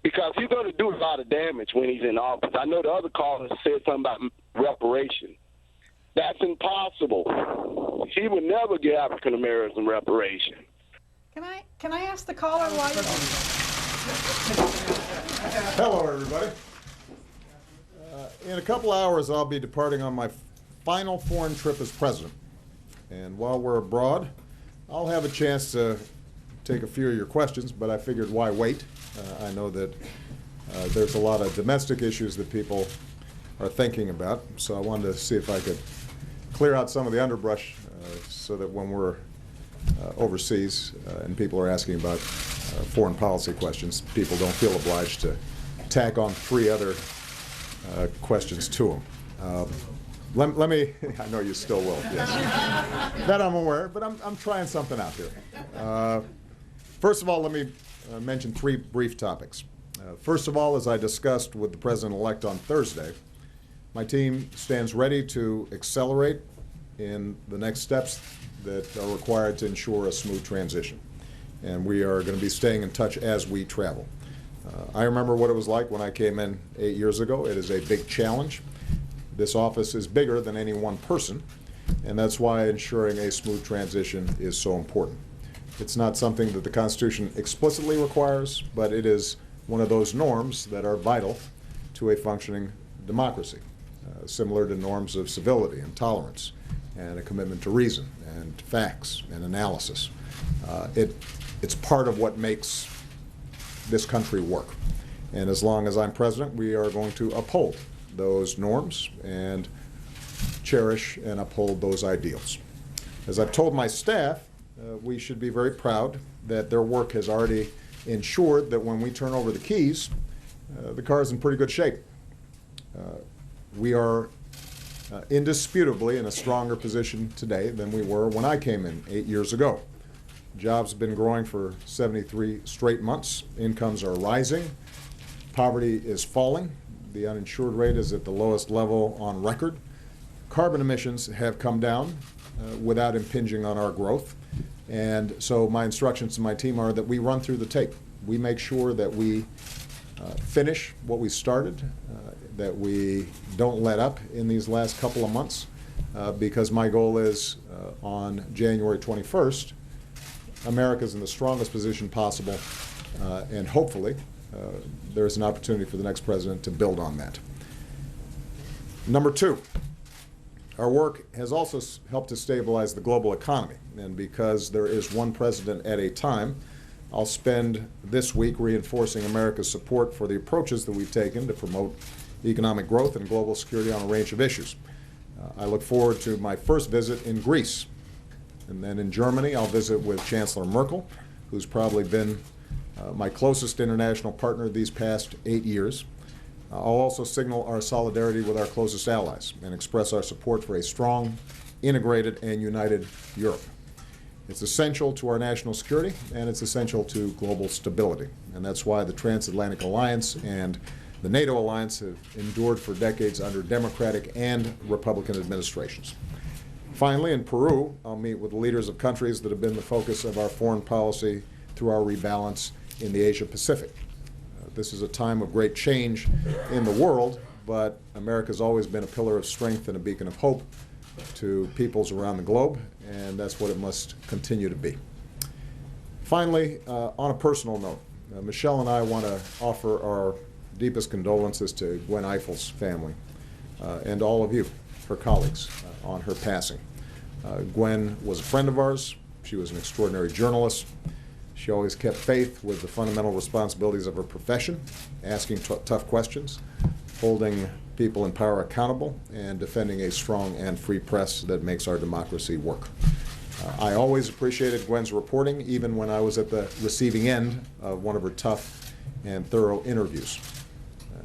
because he's going to do a lot of damage when he's in office. I know the other caller said something about reparation. That's impossible. He would never give African Americans reparation. Can I ask the caller why? Hello, everybody. In a couple hours, I'll be departing on my final foreign trip as president. And while we're abroad, I'll have a chance to take a few of your questions, but I figured why wait? I know that there's a lot of domestic issues that people are thinking about, so I wanted to see if I could clear out some of the underbrush so that when we're overseas and people are asking about foreign policy questions, people don't feel obliged to tack on 3 other questions to them. Let me, I know you still will, yes. That I'm aware, but I'm trying something out here. First of all, let me mention 3 brief topics. First of all, as I discussed with the President-elect on Thursday, my team stands ready to accelerate in the next steps that are required to ensure a smooth transition. And we are going to be staying in touch as we travel. I remember what it was like when I came in 8 years ago. It is a big challenge. This office is bigger than any one person, and that's why ensuring a smooth transition is so important. It's not something that the Constitution explicitly requires, but it is one of those norms that are vital to a functioning democracy, similar to norms of civility and tolerance and a commitment to reason and facts and analysis. It's part of what makes this country work. And as long as I'm president, we are going to uphold those norms and cherish and uphold those ideals. As I've told my staff, we should be very proud that their work has already ensured that when we turn over the keys, the car is in pretty good shape. We are indisputably in a stronger position today than we were when I came in 8 years ago. Jobs have been growing for 73 straight months. Incomes are rising. Poverty is falling. The uninsured rate is at the lowest level on record. Carbon emissions have come down without impinging on our growth. And so my instructions to my team are that we run through the tape. We make sure that we finish what we started, that we don't let up in these last couple of months, because my goal is on January 21st, America's in the strongest position possible, and hopefully there's an opportunity for the next president to build on that. Number 2, our work has also helped to stabilize the global economy, and because there is one president at a time, I'll spend this week reinforcing America's support for the approaches that we've taken to promote economic growth and global security on a range of issues. I look forward to my first visit in Greece, and then in Germany I'll visit with Chancellor Merkel, who's probably been my closest international partner these past 8 years. I'll also signal our solidarity with our closest allies and express our support for a strong, integrated, and united Europe. It's essential to our national security, and it's essential to global stability. And that's why the Transatlantic Alliance and the NATO alliance have endured for decades under Democratic and Republican administrations. Finally, in Peru, I'll meet with the leaders of countries that have been the focus of our foreign policy through our rebalance in the Asia-Pacific. This is a time of great change in the world, but America's always been a pillar of strength and a beacon of hope to peoples around the globe, and that's what it must continue to be. Finally, on a personal note, Michelle and I want to offer our deepest condolences to Gwen Ifill's family and all of you, her colleagues, on her passing. Gwen was a friend of ours. She was an extraordinary journalist. She always kept faith with the fundamental responsibilities of her profession, asking tough questions, holding people in power accountable, and defending a strong and free press that makes our democracy work. I always appreciated Gwen's reporting, even when I was at the receiving end of one of her tough and thorough interviews.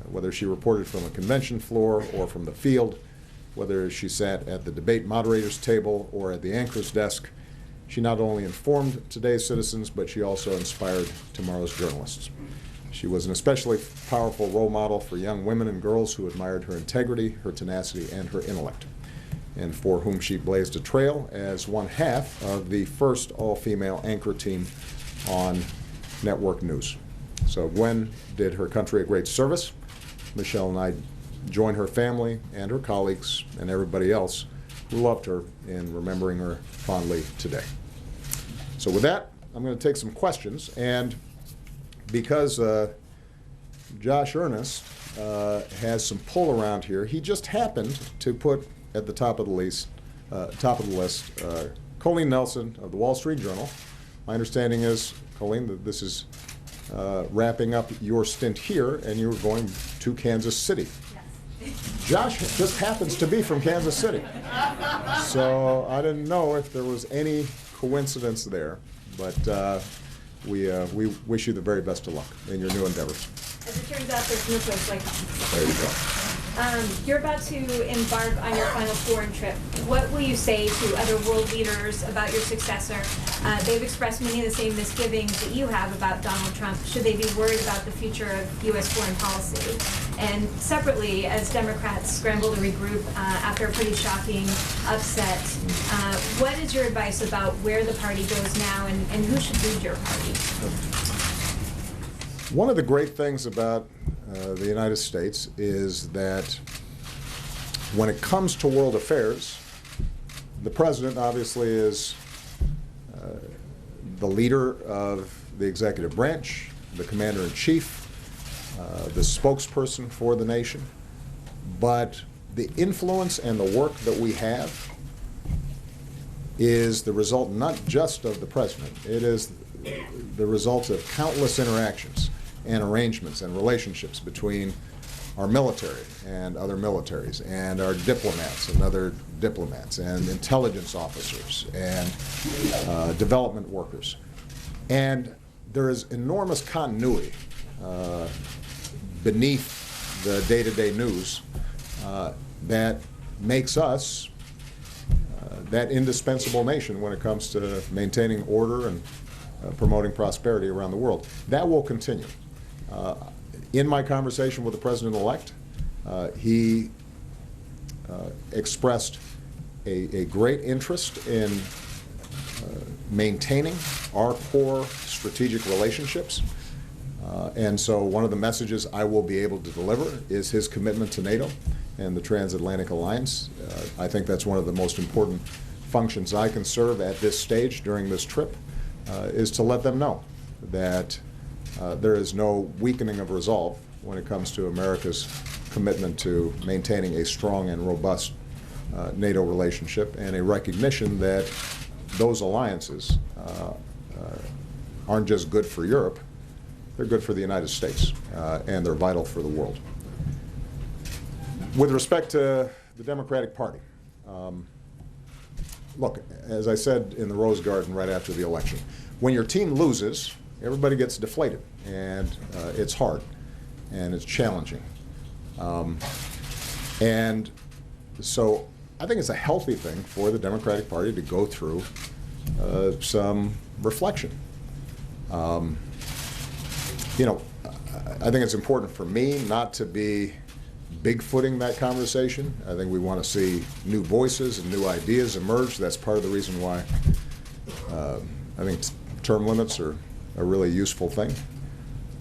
Whether she reported from a convention floor or from the field, whether she sat at the debate moderator's table or at the anchor's desk, she not only informed today's citizens, but she also inspired tomorrow's journalists. She was an especially powerful role model for young women and girls who admired her integrity, her tenacity, and her intellect, and for whom she blazed a trail as one half of the first all-female anchor team on network news. So Gwen did her country a great service. Michelle and I join her family and her colleagues and everybody else who loved her in remembering her fondly today. So with that, I'm going to take some questions, and because Josh Earnest has some pull around here, he just happened to put at the top of the list, Colleen Nelson of the Wall Street Journal. My understanding is, Colleen, that this is wrapping up your stint here, and you're going to Kansas City. Yes. Josh just happens to be from Kansas City. So I didn't know if there was any coincidence there, but we wish you the very best of luck in your new endeavors. As it turns out, there's no place like home. There you go. You're about to embark on your final foreign trip. What will you say to other world leaders about your successor? They've expressed many of the same misgivings that you have about Donald Trump. Should they be worried about the future of U.S. foreign policy? And separately, as Democrats scramble to regroup after a pretty shocking upset, what is your advice about where the party goes now and who should lead your party? One of the great things about the United States is that when it comes to world affairs, the president obviously is the leader of the executive branch, the commander-in-chief, the spokesperson for the nation. But the influence and the work that we have is the result not just of the president. It is the result of countless interactions and arrangements and relationships between our military and other militaries, and our diplomats and other diplomats, and intelligence officers and development workers. And there is enormous continuity beneath the day-to-day news that makes us that indispensable nation when it comes to maintaining order and promoting prosperity around the world. That will continue. In my conversation with the president-elect, he expressed a great interest in maintaining our core strategic relationships. And so one of the messages I will be able to deliver is his commitment to NATO and the transatlantic alliance. I think that's one of the most important functions I can serve at this stage during this trip, is to let them know that there is no weakening of resolve when it comes to America's commitment to maintaining a strong and robust NATO relationship, and a recognition that those alliances aren't just good for Europe, they're good for the United States, and they're vital for the world. With respect to the Democratic Party, look, as I said in the Rose Garden right after the election, when your team loses, everybody gets deflated, and it's hard, and it's challenging. And so I think it's a healthy thing for the Democratic Party to go through some reflection. You know, I think it's important for me not to be bigfooting that conversation. I think we want to see new voices and new ideas emerge. That's part of the reason why I think term limits are a really useful thing.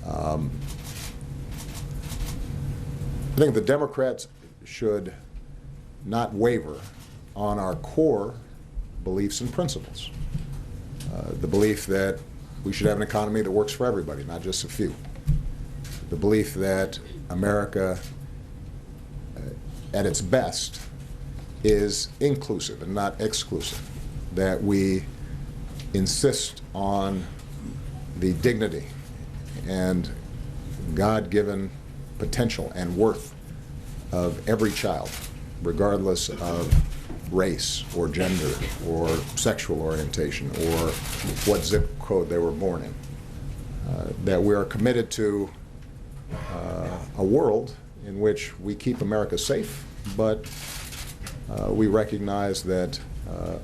I think the Democrats should not waver on our core beliefs and principles. The belief that we should have an economy that works for everybody, not just a few. The belief that America, at its best, is inclusive and not exclusive. That we insist on the dignity and God-given potential and worth of every child, regardless of race or gender or sexual orientation or what zip code they were born in. That we are committed to a world in which we keep America safe, but we recognize that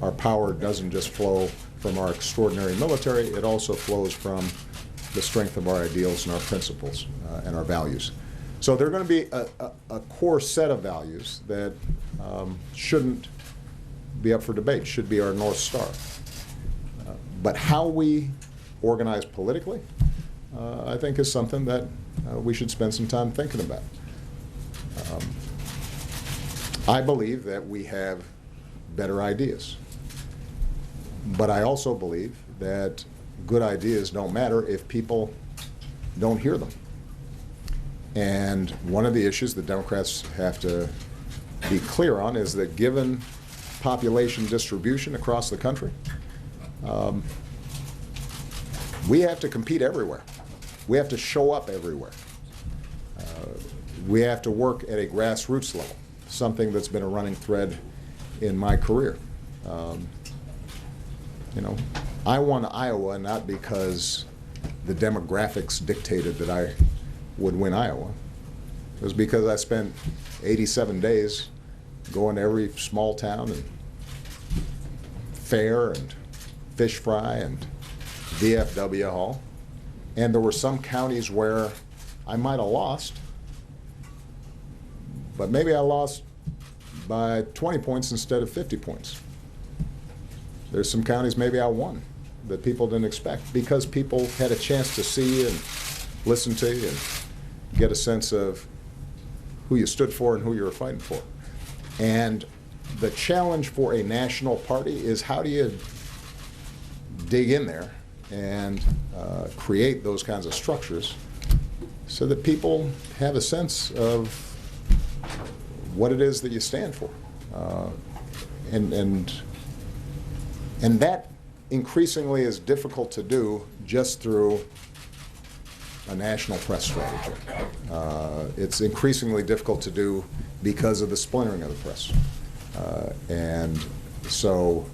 our power doesn't just flow from our extraordinary military, it also flows from the strength of our ideals and our principles and our values. So there are going to be a core set of values that shouldn't be up for debate, should be our North Star. But how we organize politically, I think is something that we should spend some time thinking about. I believe that we have better ideas. But I also believe that good ideas don't matter if people don't hear them. And one of the issues that Democrats have to be clear on is that given population distribution across the country, we have to compete everywhere. We have to show up everywhere. We have to work at a grassroots level, something that's been a running thread in my career. You know, I won Iowa not because the demographics dictated that I would win Iowa. It was because I spent 87 days going to every small town and fair and fish fry and VFW hall. And there were some counties where I might have lost, but maybe I lost by 20 points instead of 50 points. There's some counties maybe I won that people didn't expect because people had a chance to see and listen to you and get a sense of who you stood for and who you were fighting for. And the challenge for a national party is how do you dig in there and create those kinds of structures so that people have a sense of what it is that you stand for. And that increasingly is difficult to do just through a national press strategy. It's increasingly difficult to do because of the splintering of the press. And so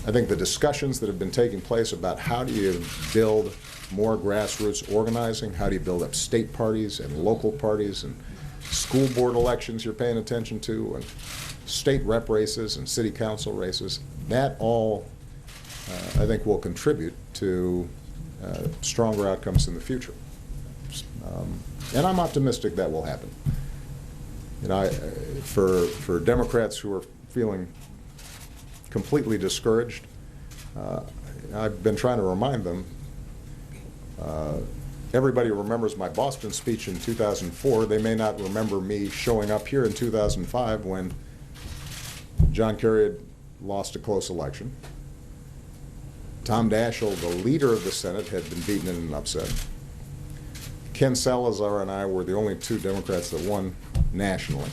I think the discussions that have been taking place about how do you build more grassroots organizing, how do you build up state parties and local parties and school board elections you're paying attention to, and state rep races and city council races, that all I think will contribute to stronger outcomes in the future. And I'm optimistic that will happen. You know, for Democrats who are feeling completely discouraged, I've been trying to remind them, everybody remembers my Boston speech in 2004. They may not remember me showing up here in 2005 when John Kerry had lost a close election. Tom Daschle, the leader of the Senate, had been beaten in an upset. Ken Salazar and I were the only two Democrats that won nationally.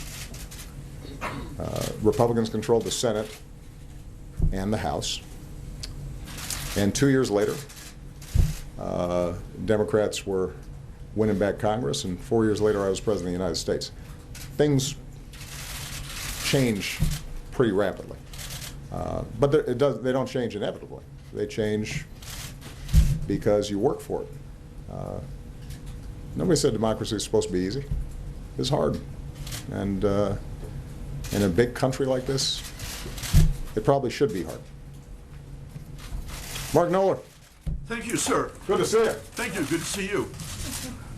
Republicans controlled the Senate and the House. And 2 years later, Democrats were winning back Congress, and 4 years later I was President of the United States. Things change pretty rapidly. But they don't change inevitably. They change because you work for it. Nobody said democracy is supposed to be easy. It's hard. And in a big country like this, it probably should be hard. Mark Knoller. Thank you, sir. Good to see you. Thank you. Good to see you.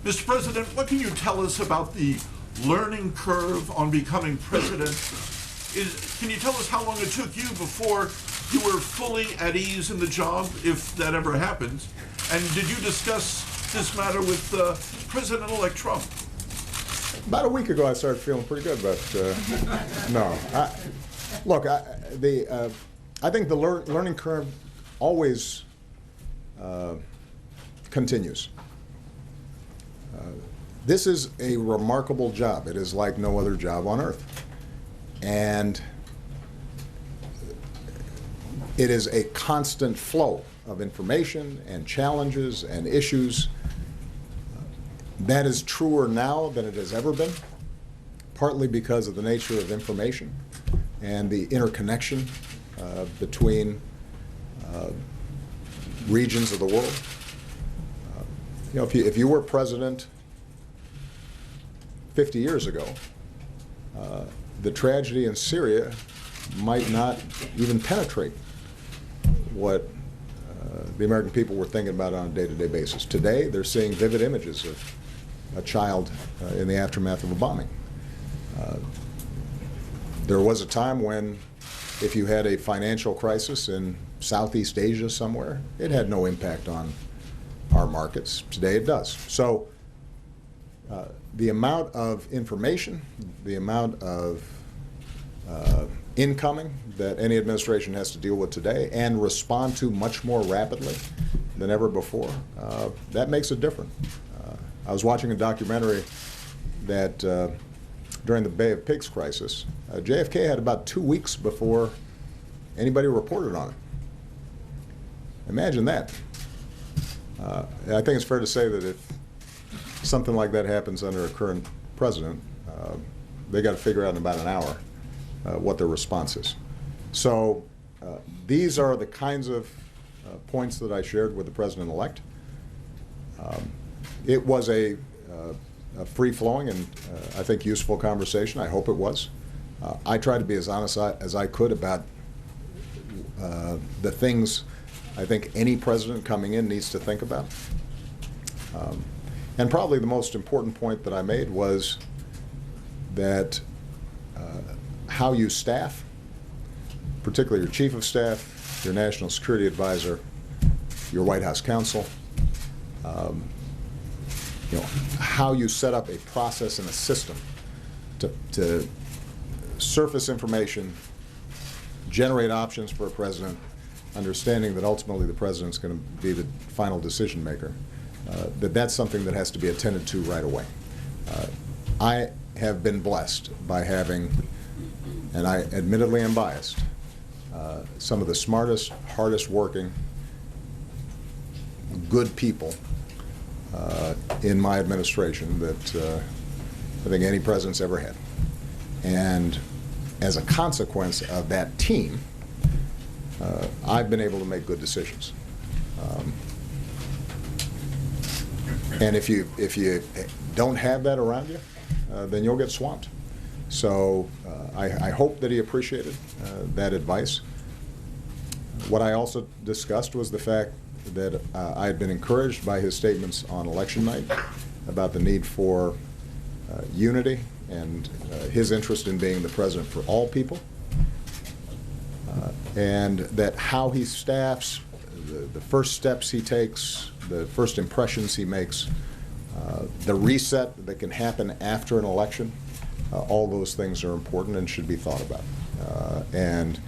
Mr. President, what can you tell us about the learning curve on becoming president? Can you tell us how long it took you before you were fully at ease in the job, if that ever happens? And did you discuss this matter with President-elect Trump? About a week ago, I started feeling pretty good, but no. I think the learning curve always continues. This is a remarkable job. It is like no other job on earth. And it is a constant flow of information and challenges and issues. That is truer now than it has ever been, partly because of the nature of information and the interconnection between regions of the world. You know, if you were president 50 years ago, the tragedy in Syria might not even penetrate what the American people were thinking about on a day-to-day basis. Today, they're seeing vivid images of a child in the aftermath of a bombing. There was a time when if you had a financial crisis in Southeast Asia somewhere, it had no impact on our markets. Today it does. So the amount of information, the amount of incoming that any administration has to deal with today and respond to much more rapidly than ever before, that makes it different. I was watching a documentary that during the Bay of Pigs crisis, JFK had about 2 weeks before anybody reported on it. Imagine that. I think it's fair to say that if something like that happens under a current president, they got to figure out in about an hour what their response is. So these are the kinds of points that I shared with the president-elect. It was a free-flowing and I think useful conversation. I hope it was. I tried to be as honest as I could about the things I think any president coming in needs to think about. And probably the most important point that I made was that how you staff, particularly your chief of staff, your national security advisor, your White House counsel, how you set up a process and a system to surface information, generate options for a president, understanding that ultimately the president's going to be the final decision maker, that's something that has to be attended to right away. I have been blessed by having, and I admittedly am biased, some of the smartest, hardest working, good people in my administration that I think any president's ever had. And as a consequence of that team, I've been able to make good decisions. And if you don't have that around you, then you'll get swamped. So I hope that he appreciated that advice. What I also discussed was the fact that I had been encouraged by his statements on election night about the need for unity and his interest in being the president for all people, and that how he staffs, the first steps he takes, the first impressions he makes, the reset that can happen after an election, all those things are important and should be thought about. And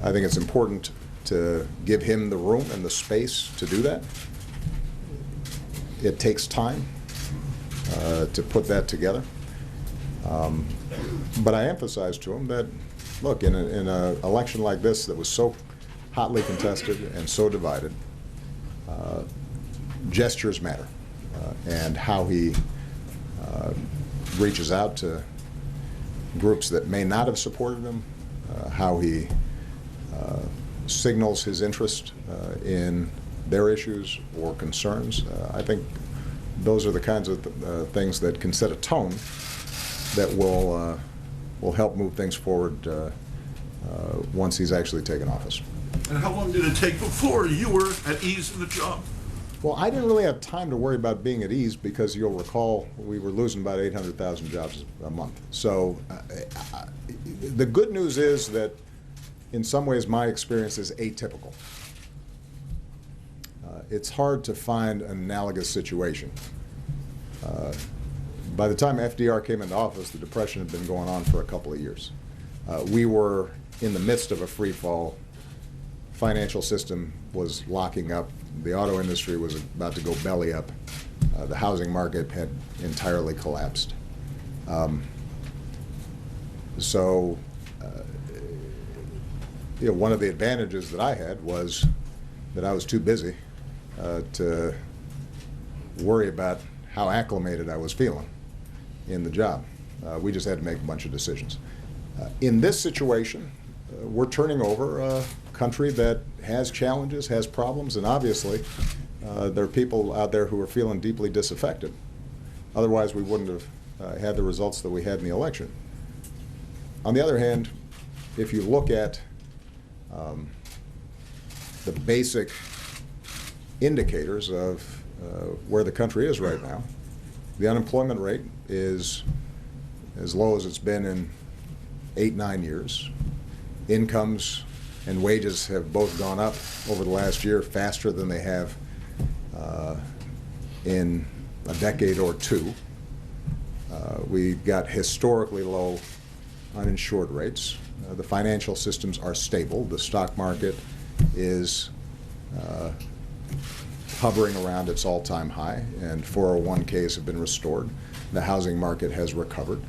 I think it's important to give him the room and the space to do that. It takes time to put that together. But I emphasized to him that, look, in an election like this that was so hotly contested and so divided, gestures matter, and how he reaches out to groups that may not have supported him, how he signals his interest in their issues or concerns. I think those are the kinds of things that can set a tone that will help move things forward once he's actually taken office. And how long did it take before you were at ease in the job? Well, I didn't really have time to worry about being at ease because you'll recall we were losing about 800,000 jobs a month. So the good news is that in some ways my experience is atypical. It's hard to find an analogous situation. By the time FDR came into office, the Depression had been going on for a couple of years. We were in the midst of a free fall. Financial system was locking up. The auto industry was about to go belly up. The housing market had entirely collapsed. So one of the advantages that I had was that I was too busy to worry about how acclimated I was feeling in the job. We just had to make a bunch of decisions. In this situation, we're turning over a country that has challenges, has problems, and obviously there are people out there who are feeling deeply disaffected. Otherwise, we wouldn't have had the results that we had in the election. On the other hand, if you look at the basic indicators of where the country is right now, the unemployment rate is as low as it's been in 8-9 years. Incomes and wages have both gone up over the last year faster than they have in a decade or two. We've got historically low uninsured rates. The financial systems are stable. The stock market is hovering around its all-time high, and 401ks have been restored. The housing market has recovered.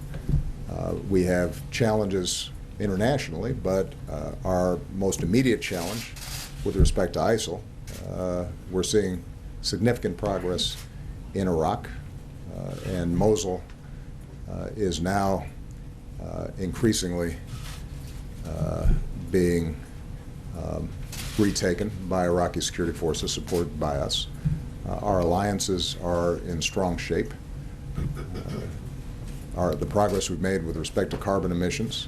We have challenges internationally, but our most immediate challenge with respect to ISIL, we're seeing significant progress in Iraq, and Mosul is now increasingly being retaken by Iraqi security forces supported by us. Our alliances are in strong shape. The progress we've made with respect to carbon emissions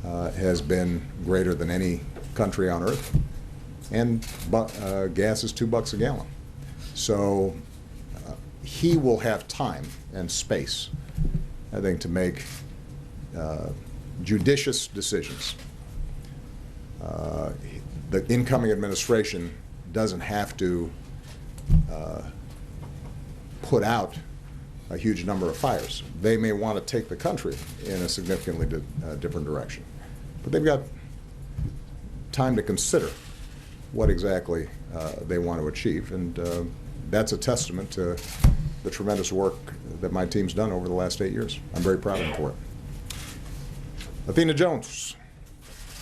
has been greater than any country on earth, and gas is $2 a gallon. So he will have time and space, I think, to make judicious decisions. The incoming administration doesn't have to put out a huge number of fires. They may want to take the country in a significantly different direction. But they've got time to consider what exactly they want to achieve. And that's a testament to the tremendous work that my team's done over the last 8 years. I'm very proud of them for it. Athena Jones.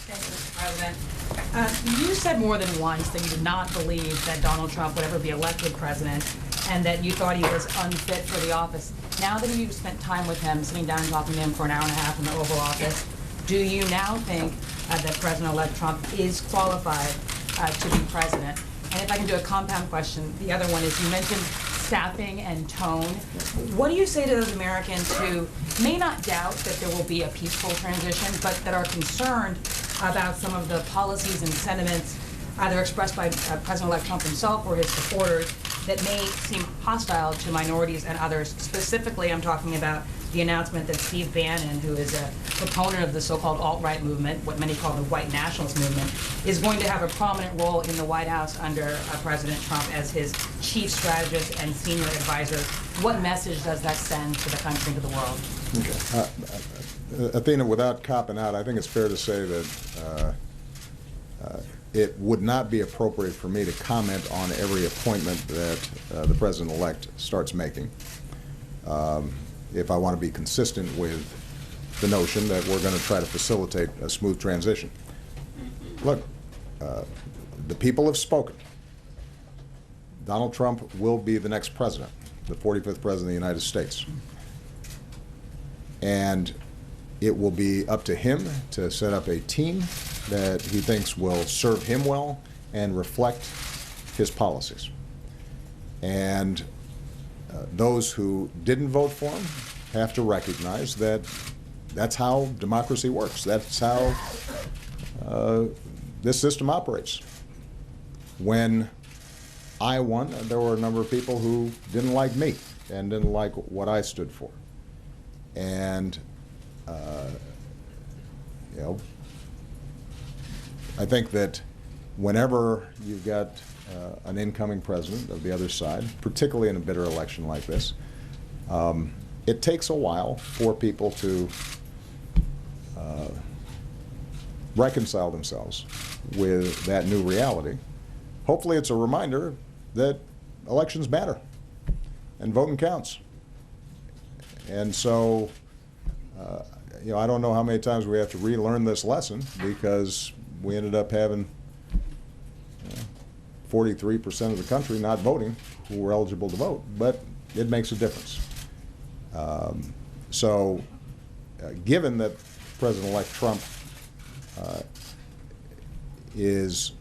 Thank you, President. You said more than once that you did not believe that Donald Trump would ever be elected president, and that you thought he was unfit for the office. Now that you've spent time with him, sitting down and talking to him for an hour and a half in the Oval Office, do you now think that President-elect Trump is qualified to be president? And if I can do a compound question, the other one is, you mentioned staffing and tone. What do you say to those Americans who may not doubt that there will be a peaceful transition, but that are concerned about some of the policies and sentiments either expressed by President-elect Trump himself or his supporters that may seem hostile to minorities and others? Specifically, I'm talking about the announcement that Steve Bannon, who is a proponent of the so-called alt-right movement, what many call the white nationalist movement, is going to have a prominent role in the White House under President Trump as his chief strategist and senior advisor. What message does that send to the country and to the world? Okay. Athena, without copping out, I think it's fair to say that it would not be appropriate for me to comment on every appointment that the President-elect starts making if I want to be consistent with the notion that we're going to try to facilitate a smooth transition. Look, the people have spoken. Donald Trump will be the next president, the 45th president of the United States. And it will be up to him to set up a team that he thinks will serve him well and reflect his policies. And those who didn't vote for him have to recognize that that's how democracy works. That's how this system operates. When I won, there were a number of people who didn't like me and didn't like what I stood for. And you know, I think that whenever you've got an incoming president of the other side, particularly in a bitter election like this, it takes a while for people to reconcile themselves with that new reality. Hopefully it's a reminder that elections matter and voting counts. And so, you know, I don't know how many times we have to relearn this lesson, because we ended up having 43% of the country not voting who were eligible to vote, but it makes a difference. Given that President-elect Trump is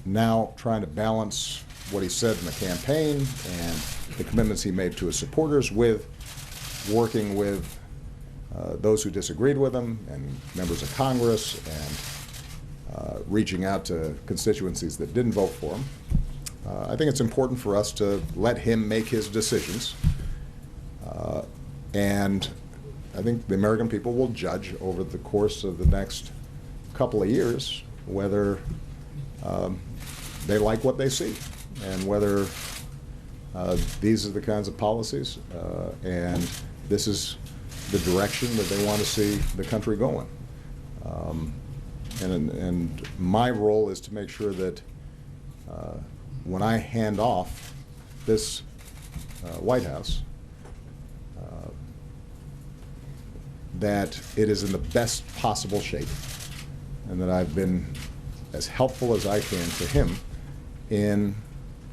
now trying to balance what he said in the campaign and the commitments he made to his supporters with working with those who disagreed with him and members of Congress and reaching out to constituencies that didn't vote for him, I think it's important for us to let him make his decisions. And I think the American people will judge over the course of the next couple of years whether they like what they see. and whether these are the kinds of policies and this is the direction that they want to see the country going. And my role is to make sure that when I hand off this White House, that it is in the best possible shape, and that I've been as helpful as I can to him in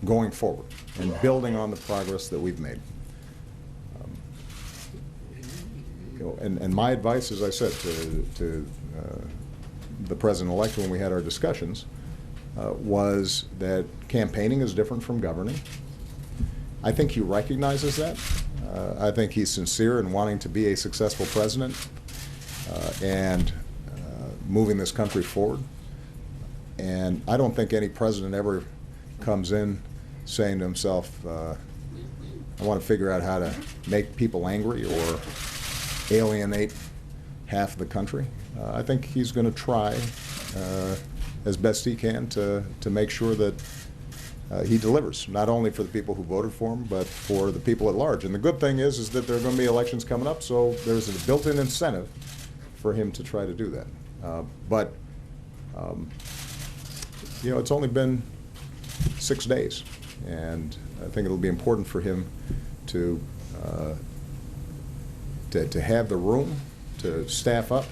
going forward and building on the progress that we've made. And my advice, as I said to the president-elect when we had our discussions, was that campaigning is different from governing. I think he recognizes that. I think he's sincere in wanting to be a successful president and moving this country forward. And I don't think any president ever comes in saying to himself, I want to figure out how to make people angry or alienate half the country. I think he's going to try as best he can to make sure that he delivers, not only for the people who voted for him, but for the people at large. And the good thing is that there are going to be elections coming up, so there's a built-in incentive for him to try to do that. But you know, it's only been 6 days, and I think it'll be important for him to have the room to staff up,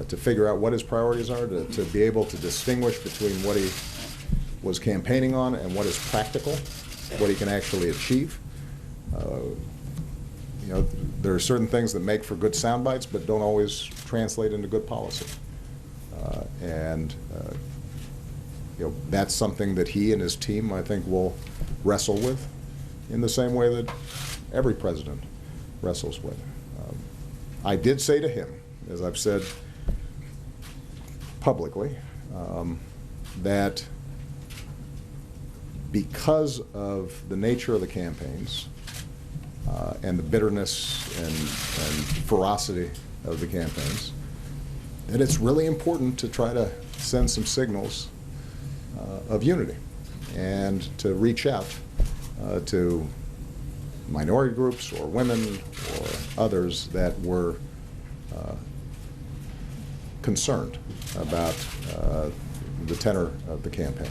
to figure out what his priorities are, to be able to distinguish between what he was campaigning on and what is practical, what he can actually achieve. You know, there are certain things that make for good sound bites, but don't always translate into good policy. You know, that's something that he and his team, I think, will wrestle with in the same way that every president wrestles with. I did say to him, as I've said publicly, that because of the nature of the campaigns and the bitterness and ferocity of the campaigns, that it's really important to try to send some signals of unity and to reach out to minority groups or women or others that were concerned about the tenor of the campaign.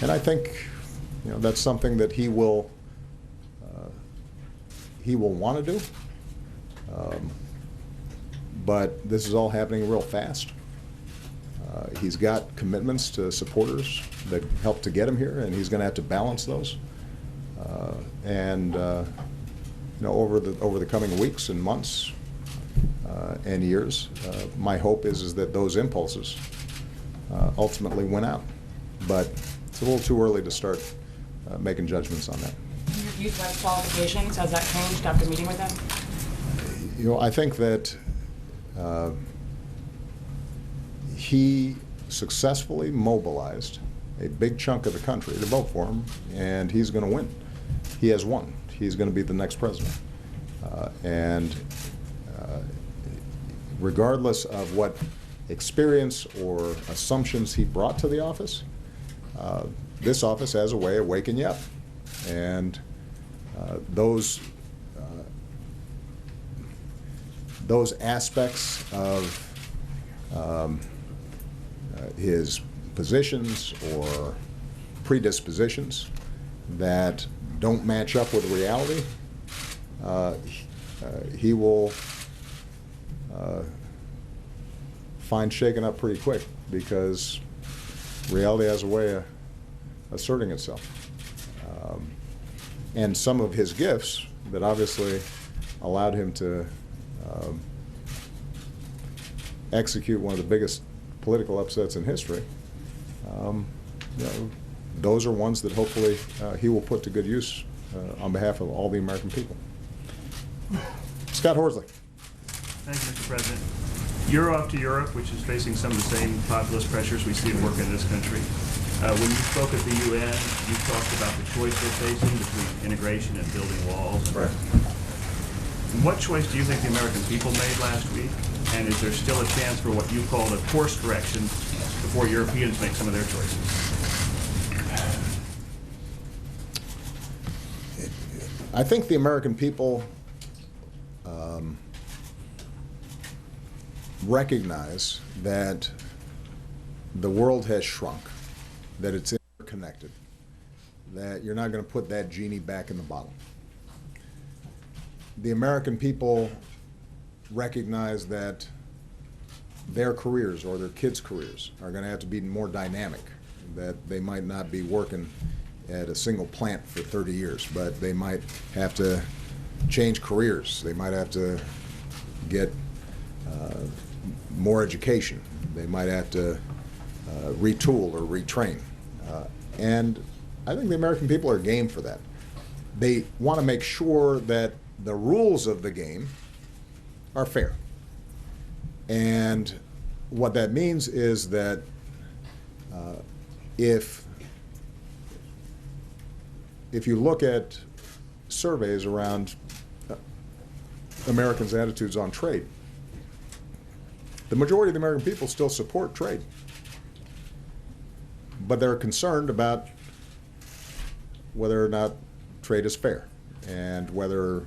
And I think, you know, that's something that he will want to do. But this is all happening real fast. He's got commitments to supporters that helped to get him here, and he's going to have to balance those. You know, over the coming weeks and months and years, my hope is that those impulses ultimately win out. But it's a little too early to start making judgments on that. Your youth rights qualifications, has that changed after meeting with them? You know, I think that he successfully mobilized a big chunk of the country to vote for him, and he's going to win. He has won. He's going to be the next president. Regardless of what experience or assumptions he brought to the office, this office has a way of waking you up. And those aspects of his positions or predispositions that don't match up with reality, he will find shaken up pretty quick, because reality has a way of asserting itself. And some of his gifts that obviously allowed him to execute one of the biggest political upsets in history, you know, those are ones that hopefully he will put to good use on behalf of all the American people. Scott Horsley. Thank you, Mr. President. You're off to Europe, which is facing some of the same populist pressures we see at work in this country. When you spoke at the UN, you talked about the choice they're facing between integration and building walls. Right. What choice do you think the American people made last week? And is there still a chance for what you called a course correction before Europeans make some of their choices? I think the American people recognize that the world has shrunk, that it's interconnected, that you're not going to put that genie back in the bottle. The American people recognize that their careers or their kids' careers are going to have to be more dynamic, that they might not be working at a single plant for 30 years, but they might have to change careers. They might have to get more education. They might have to retool or retrain. And I think the American people are game for that. They want to make sure that the rules of the game are fair. And what that means is that if you look at surveys around Americans' attitudes on trade, the majority of the American people still support trade. But they're concerned about whether or not trade is fair and whether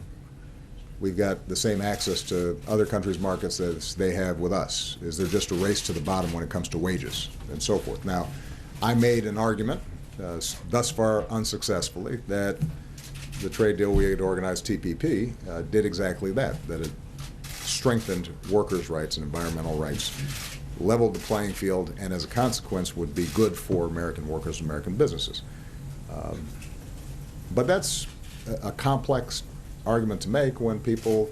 we've got the same access to other countries' markets as they have with us. Is there just a race to the bottom when it comes to wages and so forth? Now, I made an argument, thus far unsuccessfully, that the trade deal we had organized, TPP, did exactly that, that it strengthened workers' rights and environmental rights, leveled the playing field, and as a consequence would be good for American workers and American businesses. But that's a complex argument to make when people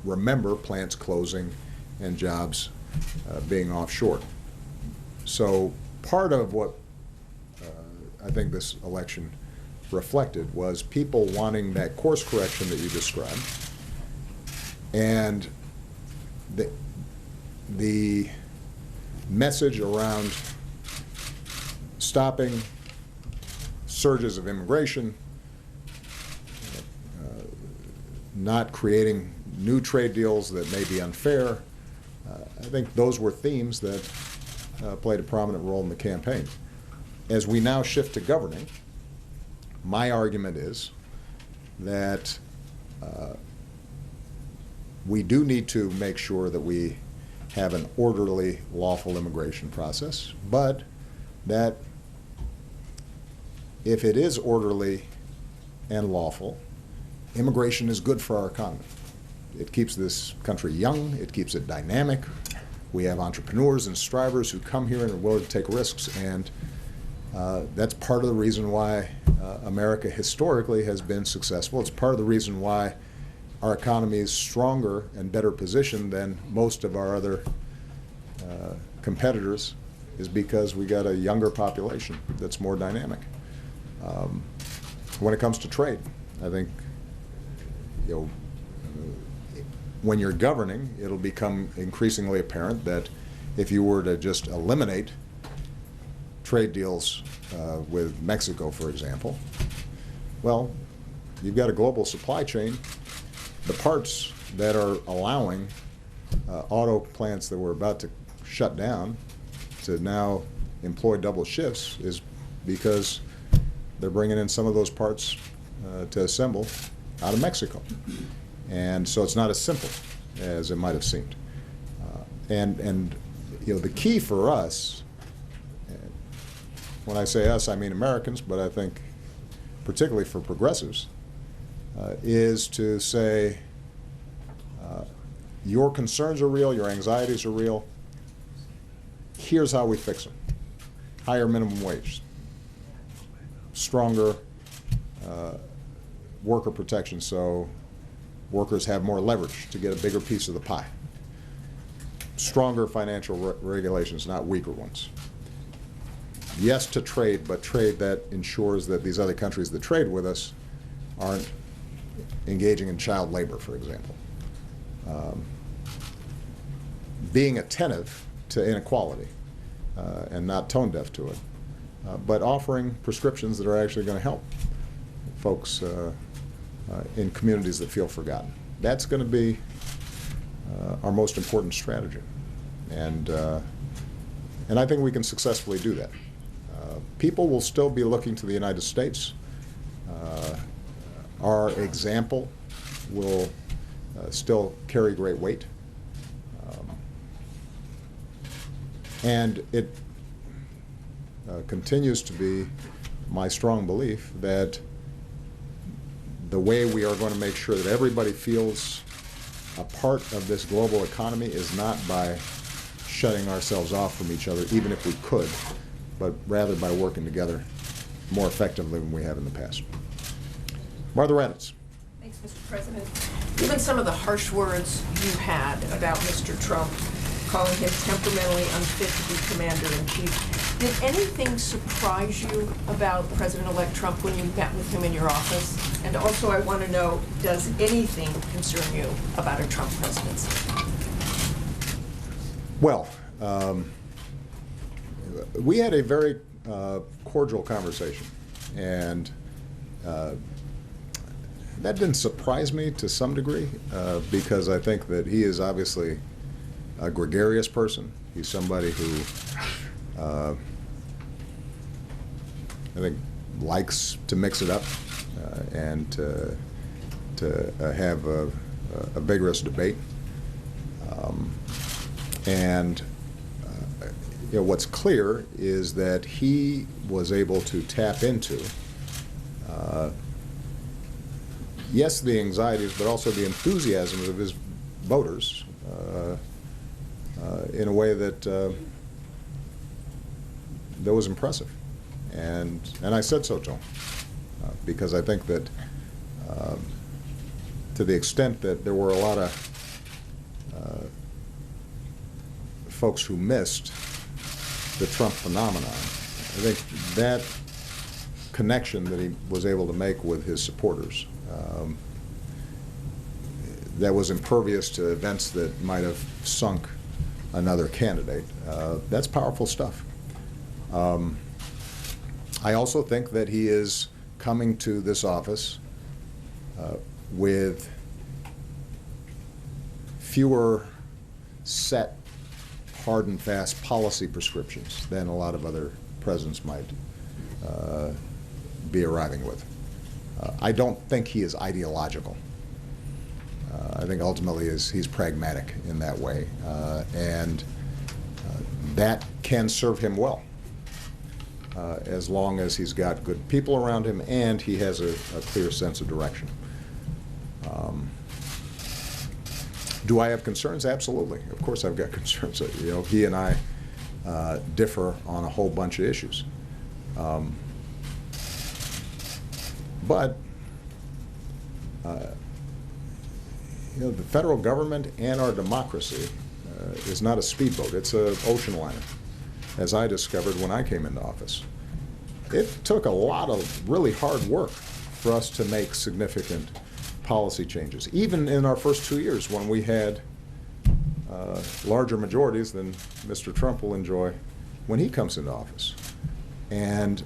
remember plants closing and jobs being offshore. So part of what I think this election reflected was people wanting that course correction that you described, and the message around stopping surges of immigration, not creating new trade deals that may be unfair. I think those were themes that played a prominent role in the campaign. As we now shift to governing, my argument is that we do need to make sure that we have an orderly, lawful immigration process, but that if it is orderly and lawful, immigration is good for our economy. It keeps this country young, it keeps it dynamic. We have entrepreneurs and strivers who come here and are willing to take risks, and that's part of the reason why America historically has been successful. It's part of the reason why our economy is stronger and better positioned than most of our other competitors, is because we got a younger population that's more dynamic. When it comes to trade, I think, you know, when you're governing, it'll become increasingly apparent that if you were to just eliminate trade deals with Mexico, for example, well, you've got a global supply chain. The parts that are allowing auto plants that were about to shut down to now employ double shifts is because they're bringing in some of those parts to assemble out of Mexico. And so it's not as simple as it might have seemed. And you know, the key for us, when I say us, I mean Americans, but I think particularly for progressives, is to say your concerns are real, your anxieties are real. Here's how we fix them. Higher minimum wage, stronger worker protection so workers have more leverage to get a bigger piece of the pie. Stronger financial regulations, not weaker ones. Yes to trade, but trade that ensures that these other countries that trade with us aren't engaging in child labor, for example. Being attentive to inequality and not tone deaf to it, but offering prescriptions that are actually going to help folks in communities that feel forgotten. That's going to be our most important strategy, and I think we can successfully do that. People will still be looking to the United States. Our example will still carry great weight. And it continues to be my strong belief that the way we are going to make sure that everybody feels a part of this global economy is not by shutting ourselves off from each other, even if we could, but rather by working together more effectively than we have in the past. Martha Raddatz. Thanks, Mr. President. Given some of the harsh words you had about Mr. Trump, calling him temperamentally unfit to be commander-in-chief, did anything surprise you about President-elect Trump when you met with him in your office? And also, I want to know, does anything concern you about a Trump presidency? Well, we had a very cordial conversation, and that didn't surprise me to some degree, because I think that he is obviously a gregarious person. He's somebody who I think likes to mix it up and to have a vigorous debate. What's clear is that he was able to tap into, yes, the anxieties, but also the enthusiasm of his voters in a way that was impressive. And I said so to him, because I think that to the extent that there were a lot of folks who missed the Trump phenomenon, I think that connection that he was able to make with his supporters that was impervious to events that might have sunk another candidate, that's powerful stuff. I also think that he is coming to this office with fewer set, hard and fast policy prescriptions than a lot of other presidents might be arriving with. I don't think he is ideological. I think ultimately he's pragmatic in that way, and that can serve him well as long as he's got good people around him and he has a clear sense of direction. Do I have concerns? Absolutely. Of course I've got concerns. You know, he and I differ on a whole bunch of issues. But the federal government and our democracy is not a speedboat. It's an ocean liner, as I discovered when I came into office. It took a lot of really hard work for us to make significant policy changes, even in our first 2 years when we had larger majorities than Mr. Trump will enjoy when he comes into office. And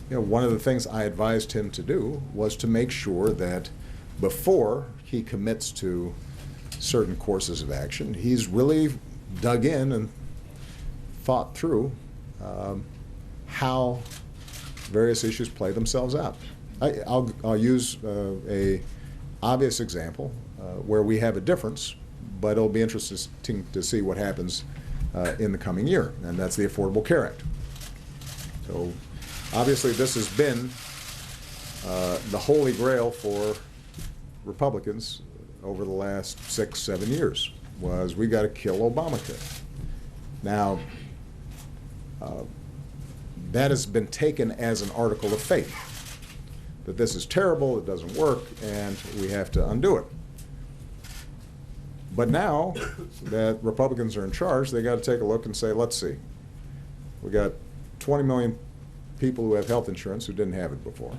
one of the things I advised him to do was to make sure that before he commits to certain courses of action, he's really dug in and thought through how various issues play themselves out. I'll use a obvious example where we have a difference, but it'll be interesting to see what happens in the coming year, and that's the Affordable Care Act. So obviously this has been the holy grail for Republicans over the last 6-7 years, was we got to kill Obamacare. Now, that has been taken as an article of faith, that this is terrible, it doesn't work, and we have to undo it. But now that Republicans are in charge, they got to take a look and say, let's see, we got 20 million people who have health insurance who didn't have it before.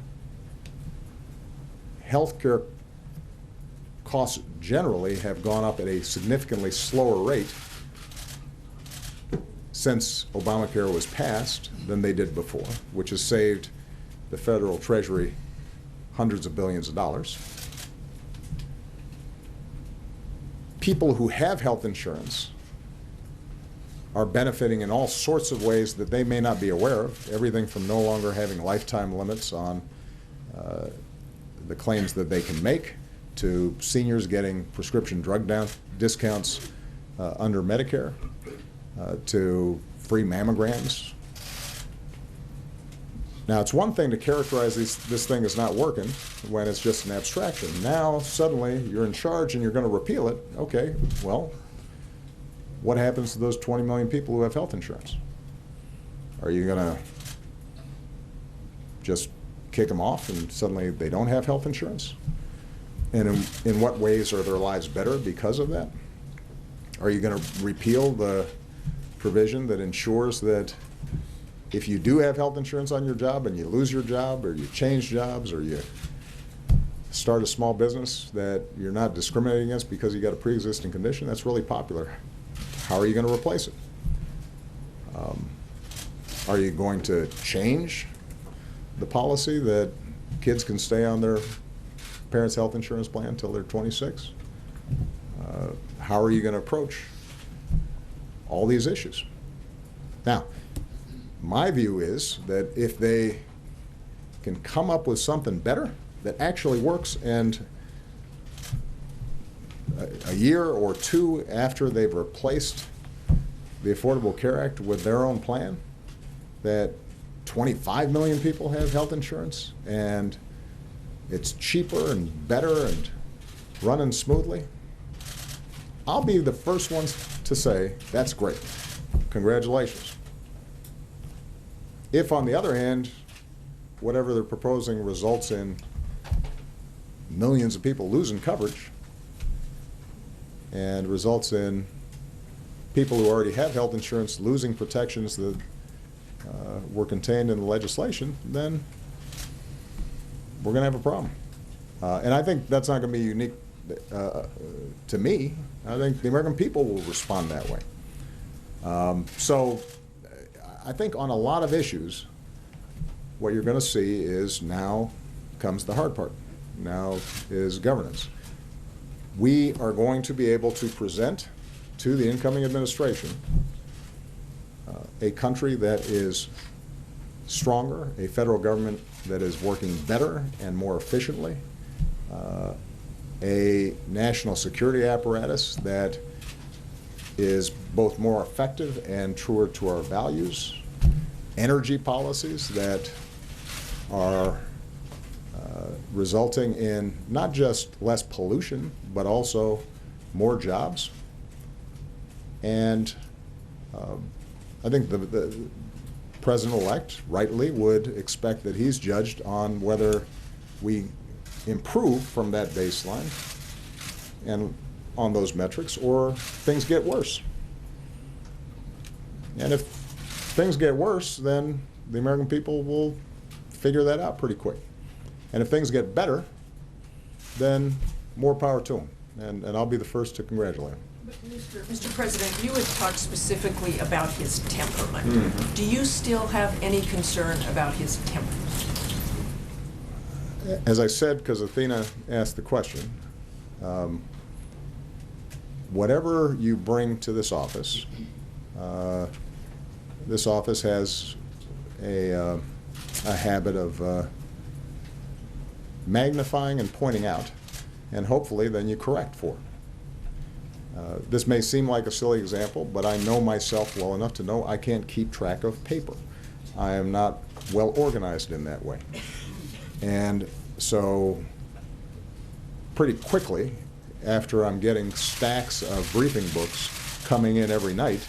Healthcare costs generally have gone up at a significantly slower rate since Obamacare was passed than they did before, which has saved the federal treasury hundreds of billions of dollars. People who have health insurance are benefiting in all sorts of ways that they may not be aware of, everything from no longer having lifetime limits on the claims that they can make, to seniors getting prescription drug discounts under Medicare, to free mammograms. Now, it's one thing to characterize this thing as not working when it's just an abstraction. Now, suddenly, you're in charge and you're going to repeal it. Okay, well, what happens to those 20 million people who have health insurance? Are you going to just kick them off and suddenly they don't have health insurance? And in what ways are their lives better because of that? Are you going to repeal the provision that ensures that if you do have health insurance on your job and you lose your job, or you change jobs, or you start a small business, that you're not discriminated against because you got a pre-existing condition? That's really popular. How are you going to replace it? Are you going to change the policy that kids can stay on their parents' health insurance plan until they're 26? How are you going to approach all these issues? Now, my view is that if they can come up with something better that actually works, and a year or two after they've replaced the Affordable Care Act with their own plan, that 25 million people have health insurance and it's cheaper and better and running smoothly, I'll be the first ones to say, that's great. Congratulations. If, on the other hand, whatever they're proposing results in millions of people losing coverage and results in people who already have health insurance losing protections that were contained in the legislation, then we're going to have a problem. And I think that's not going to be unique to me. I think the American people will respond that way. So I think on a lot of issues, what you're going to see is now comes the hard part. Now is governance. We are going to be able to present to the incoming administration a country that is stronger, a federal government that is working better and more efficiently, a national security apparatus that is both more effective and truer to our values, energy policies that are resulting in not just less pollution, but also more jobs. And I think the president-elect rightly would expect that he's judged on whether we improve from that baseline and on those metrics, or things get worse. And if things get worse, then the American people will figure that out pretty quick. And if things get better, then more power to him. And I'll be the first to congratulate him. Mr. President, you had talked specifically about his temperament. Mm-hmm. Do you still have any concern about his temperament? As I said, because Athena asked the question, whatever you bring to this office has a habit of magnifying and pointing out, and hopefully then you correct for it. This may seem like a silly example, but I know myself well enough to know I can't keep track of paper. I am not well organized in that way. And so pretty quickly, after I'm getting stacks of briefing books coming in every night,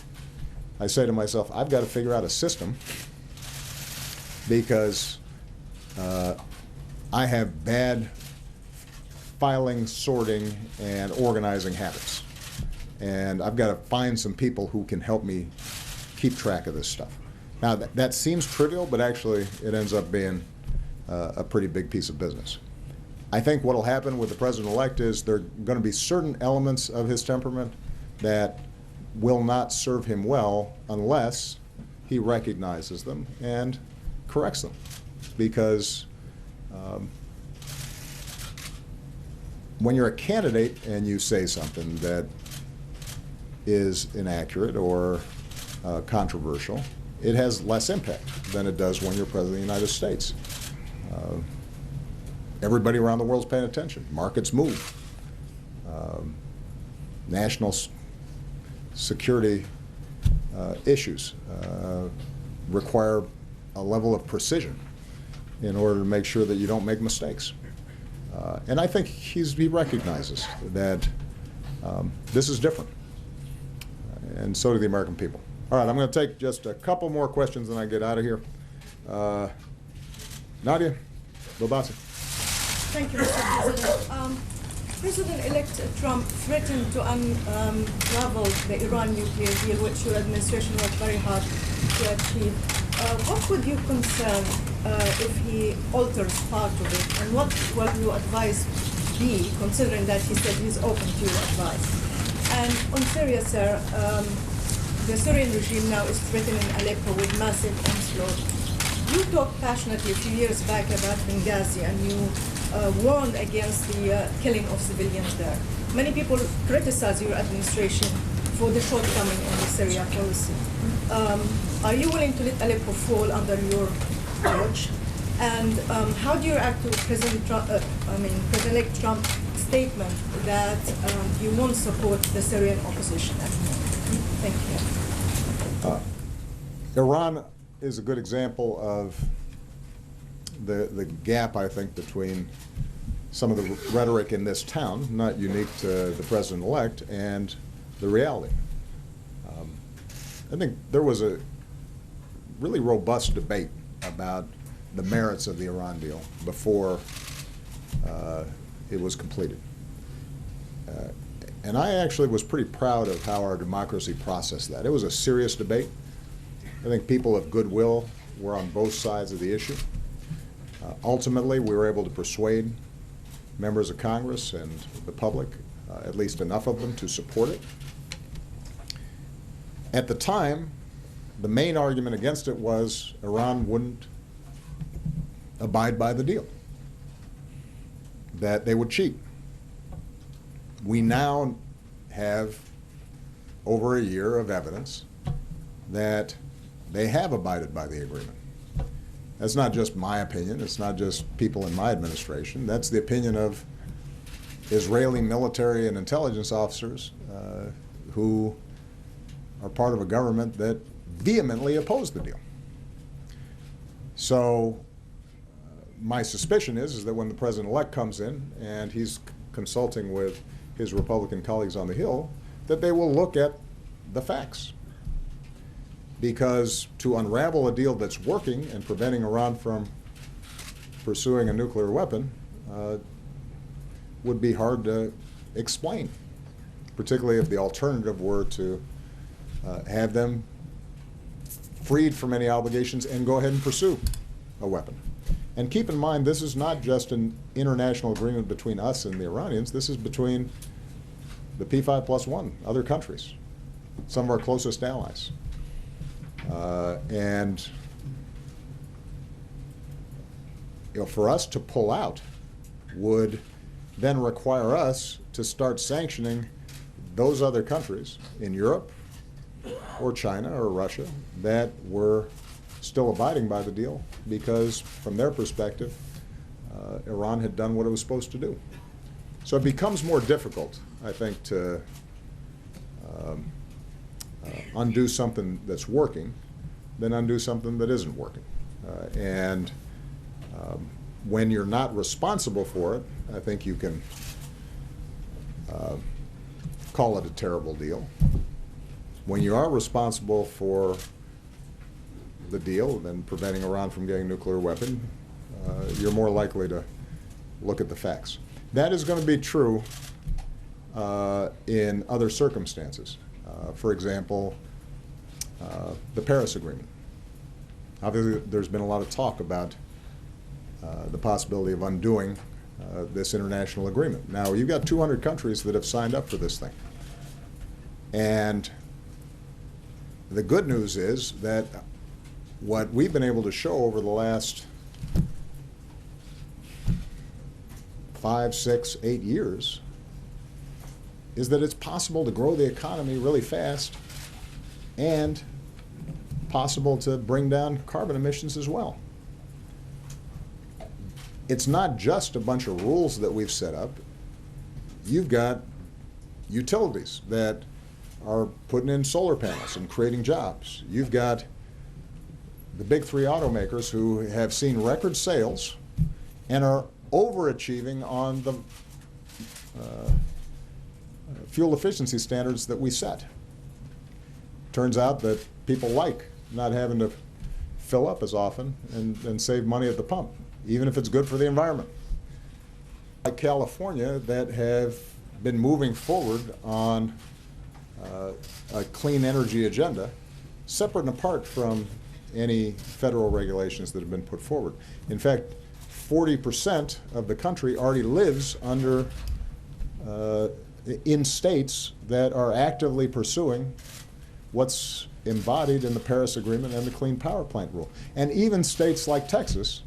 I say to myself, I've got to figure out a system, because I have bad filing, sorting, and organizing habits. And I've got to find some people who can help me keep track of this stuff. Now, that seems trivial, but actually it ends up being a pretty big piece of business. I think what will happen with the president-elect is there are going to be certain elements of his temperament that will not serve him well unless he recognizes them and corrects them. Because when you're a candidate and you say something that is inaccurate or controversial, it has less impact than it does when you're President of the United States. everybody around the world's paying attention. Markets move. National security issues require a level of precision in order to make sure that you don't make mistakes. And I think he recognizes that this is different, and so do the American people. All right, I'm going to take just a couple more questions and I get out of here. Nadia, Bobasi. Thank you, Mr. President. President-elect Trump threatened to unravel the Iran nuclear deal, which your administration worked very hard to achieve. What would your concern if he alters part of it, and what will your advice be, considering that he said he's open to your advice? And on Syria, sir, the Syrian regime now is threatening Aleppo with massive onslaught. You talked passionately a few years back about Benghazi, and you warned against the killing of civilians there. Many people criticize your administration for the shortcoming in the Syria policy. Are you willing to let Aleppo fall under your watch? And how do you react to President-elect Trump's statement that you won't support the Syrian opposition anymore? Thank you. Iran is a good example of the gap, I think, between some of the rhetoric in this town, not unique to the president-elect, and the reality. I think there was a really robust debate about the merits of the Iran deal before it was completed. And I actually was pretty proud of how our democracy processed that. It was a serious debate. I think people of goodwill were on both sides of the issue. Ultimately, we were able to persuade members of Congress and the public, at least enough of them, to support it. At the time, the main argument against it was Iran wouldn't abide by the deal, that they would cheat. We now have over a year of evidence that they have abided by the agreement. That's not just my opinion. It's not just people in my administration. That's the opinion of Israeli military and intelligence officers who are part of a government that vehemently opposed the deal. So my suspicion is that when the president-elect comes in and he's consulting with his Republican colleagues on the Hill, that they will look at the facts. Because to unravel a deal that's working and preventing Iran from pursuing a nuclear weapon would be hard to explain, particularly if the alternative were to have them freed from any obligations and go ahead and pursue a weapon. And keep in mind, this is not just an international agreement between us and the Iranians. This is between the P5+1, other countries, some of our closest allies. And for us to pull out would then require us to start sanctioning those other countries in Europe or China or Russia that were still abiding by the deal, because from their perspective, Iran had done what it was supposed to do. So it becomes more difficult, I think, to undo something that's working than undo something that isn't working. And when you're not responsible for it, I think you can call it a terrible deal. When you are responsible for the deal and preventing Iran from getting a nuclear weapon, you're more likely to look at the facts. That is going to be true in other circumstances. For example, the Paris Agreement. Obviously, there's been a lot of talk about the possibility of undoing this international agreement. Now, you've got 200 countries that have signed up for this thing. And the good news is that what we've been able to show over the last 5, 6, 8 years is that it's possible to grow the economy really fast and possible to bring down carbon emissions as well. it's not just a bunch of rules that we've set up. You've got utilities that are putting in solar panels and creating jobs. You've got the big three automakers who have seen record sales and are overachieving on the fuel efficiency standards that we set. Turns out that people like not having to fill up as often and save money at the pump, even if it's good for the environment. Like California, that have been moving forward on a clean energy agenda, separate and apart from any federal regulations that have been put forward. In fact, 40% of the country already lives under in states that are actively pursuing what's embodied in the Paris Agreement and the Clean Power Plant Rule. And even states like Texas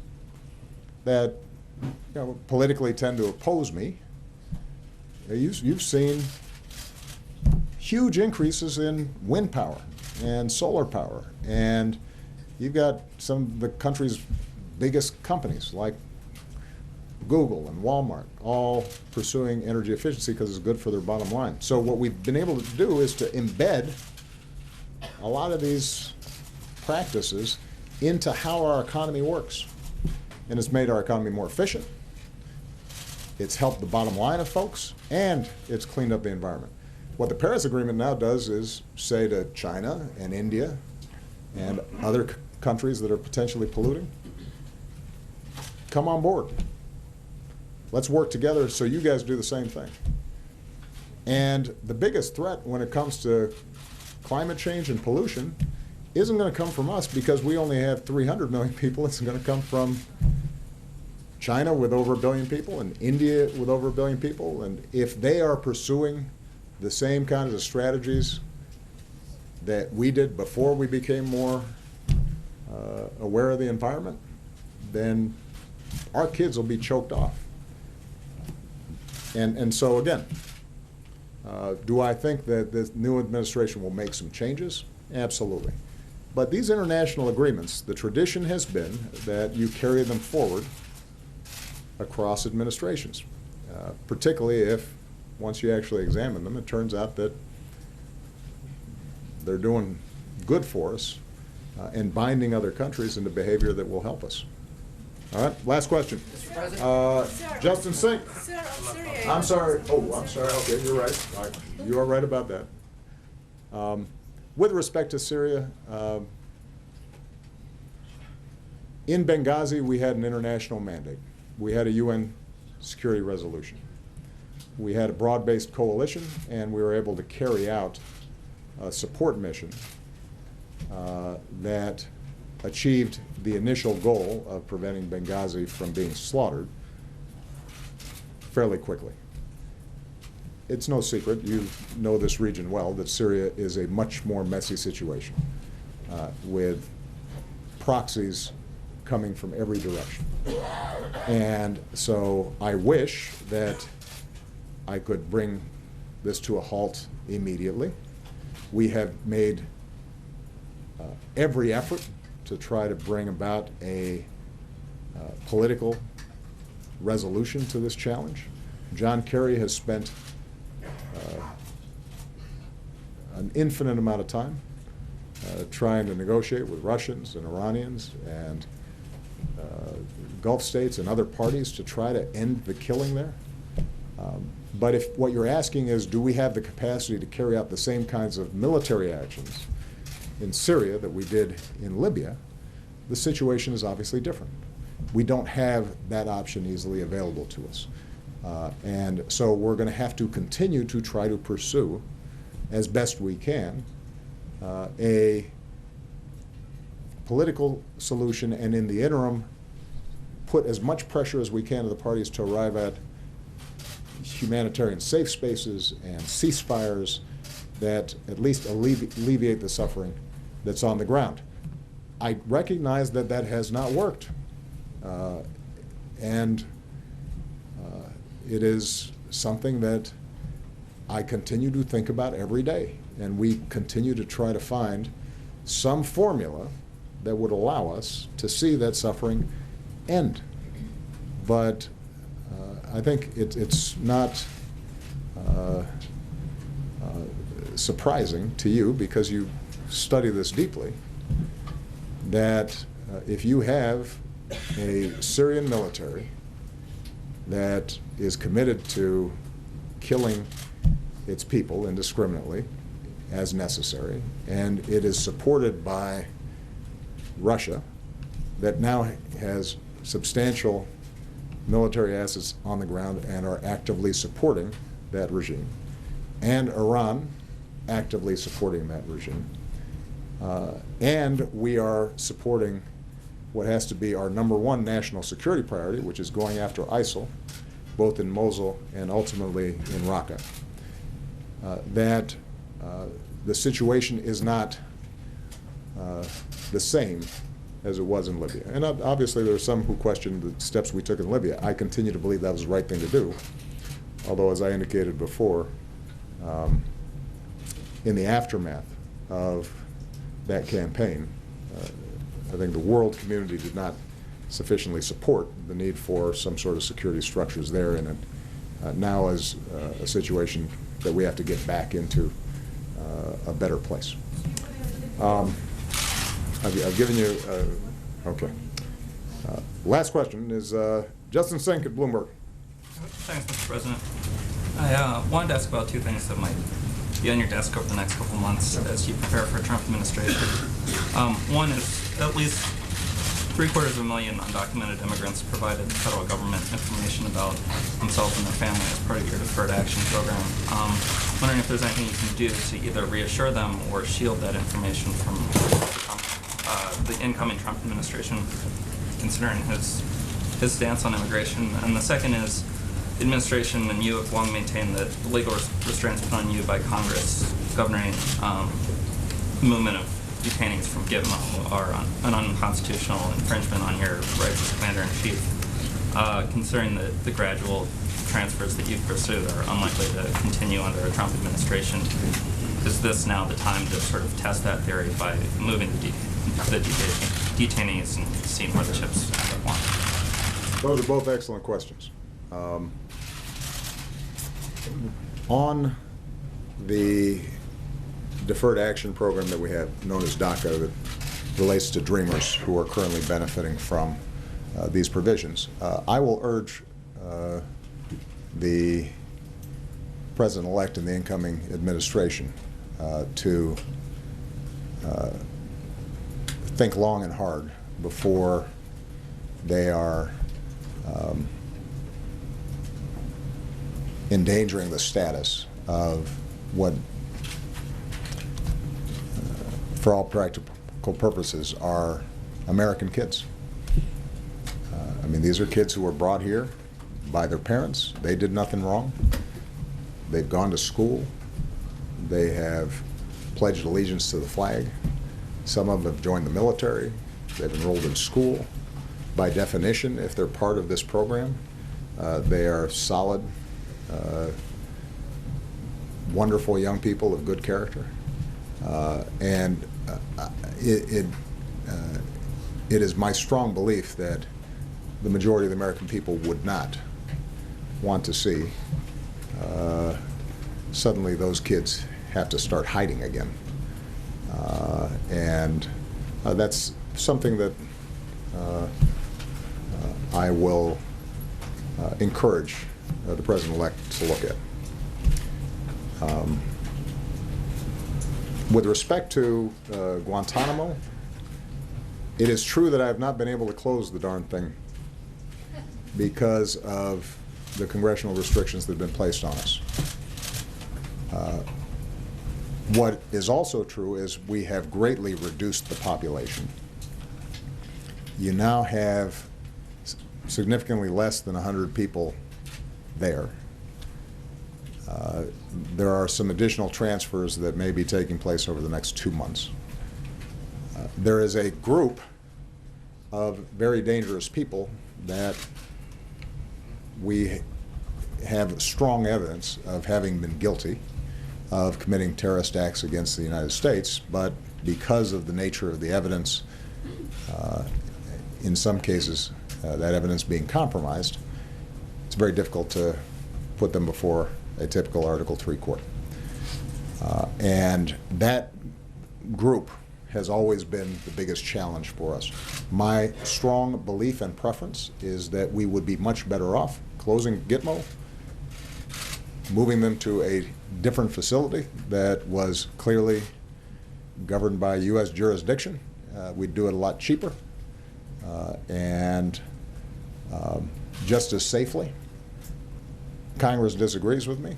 that politically tend to oppose me, you've seen huge increases in wind power and solar power. And you've got some of the country's biggest companies like Google and Walmart all pursuing energy efficiency because it's good for their bottom line. So what we've been able to do is to embed a lot of these practices into how our economy works. And it's made our economy more efficient. It's helped the bottom line of folks, and it's cleaned up the environment. What the Paris Agreement now does is say to China and India and other countries that are potentially polluting, come on board. Let's work together so you guys do the same thing. And the biggest threat when it comes to climate change and pollution isn't going to come from us because we only have 300 million people. It's going to come from China with over 1 billion people and India with over 1 billion people. And if they are pursuing the same kinds of strategies that we did before we became more aware of the environment, then our kids will be choked off. And so again, do I think that this new administration will make some changes? Absolutely. But these international agreements, the tradition has been that you carry them forward across administrations, particularly if, once you actually examine them, it turns out that they're doing good for us and binding other countries into behavior that will help us. All right, last question. Justin Singh. Sir, on Syria. I'm sorry. Oh, I'm sorry. Okay, you're right. All right. You are right about that. With respect to Syria, in Benghazi, we had an international mandate. We had a UN security resolution. We had a broad-based coalition, and we were able to carry out a support mission that achieved the initial goal of preventing Benghazi from being slaughtered fairly quickly. It's no secret, you know this region well, that Syria is a much more messy situation with proxies coming from every direction. And so I wish that I could bring this to a halt immediately. We have made every effort to try to bring about a political resolution to this challenge. John Kerry has spent an infinite amount of time trying to negotiate with Russians and Iranians and Gulf states and other parties to try to end the killing there. But if what you're asking is, do we have the capacity to carry out the same kinds of military actions in Syria that we did in Libya, the situation is obviously different. We don't have that option easily available to us. And so we're going to have to continue to try to pursue, as best we can, a political solution, and in the interim, put as much pressure as we can to the parties to arrive at humanitarian safe spaces and ceasefires that at least alleviate the suffering that's on the ground. I recognize that that has not worked, and it is something that I continue to think about every day, and we continue to try to find some formula that would allow us to see that suffering end. but I think it's not surprising to you, because you study this deeply, that if you have a Syrian military that is committed to killing its people indiscriminately as necessary, and it is supported by Russia, that now has substantial military assets on the ground and are actively supporting that regime, and Iran actively supporting that regime, and we are supporting what has to be our #1 national security priority, which is going after ISIL, both in Mosul and ultimately in Raqqa, that the situation is not the same as it was in Libya. And obviously there are some who question the steps we took in Libya. I continue to believe that was the right thing to do, although, as I indicated before, in the aftermath of that campaign, I think the world community did not sufficiently support the need for some sort of security structures there, and it now is a situation that we have to get back into a better place. I've given you, okay. Last question is Justin Sink at Bloomberg. Thanks, Mr. President. I wanted to ask about two things that might be on your desk over the next couple of months as you prepare for a Trump administration. One is at least 750,000 undocumented immigrants provided the federal government information about themselves and their family as part of your deferred action program. Wondering if there's anything you can do to either reassure them or shield that information from the incoming Trump administration, considering his stance on immigration. And the second is, the administration and you have long maintained that the legal restraints put on you by Congress governing movement of detainees from Gitmo are an unconstitutional infringement on your rights as Commander-in-Chief. Considering the gradual transfers that you've pursued are unlikely to continue under a Trump administration, is this now the time to sort of test that theory by moving the detainees and seeing where the chips end up lying? Those are both excellent questions. On the deferred action program that we have, known as DACA, that relates to Dreamers who are currently benefiting from these provisions, I will urge the President-elect and the incoming administration to think long and hard before they are endangering the status of what, for all practical purposes, are American kids. I mean, these are kids who were brought here by their parents. They did nothing wrong. They've gone to school. They have pledged allegiance to the flag. Some of them have joined the military. They've enrolled in school. By definition, if they're part of this program, they are solid, wonderful young people of good character. And it is my strong belief that the majority of the American people would not want to see suddenly those kids have to start hiding again. And that's something that I will encourage the President-elect to look at. With respect to Guantanamo, it is true that I have not been able to close the darn thing because of the congressional restrictions that have been placed on us. What is also true is we have greatly reduced the population. You now have significantly less than 100 people there. There are some additional transfers that may be taking place over the next 2 months. There is a group of very dangerous people that we have strong evidence of having been guilty of committing terrorist acts against the United States, but because of the nature of the evidence, in some cases that evidence being compromised, it's very difficult to put them before a typical Article III court. And that group has always been the biggest challenge for us. My strong belief and preference is that we would be much better off closing Gitmo, moving them to a different facility that was clearly governed by U.S. jurisdiction. We'd do it a lot cheaper and just as safely. Congress disagrees with me,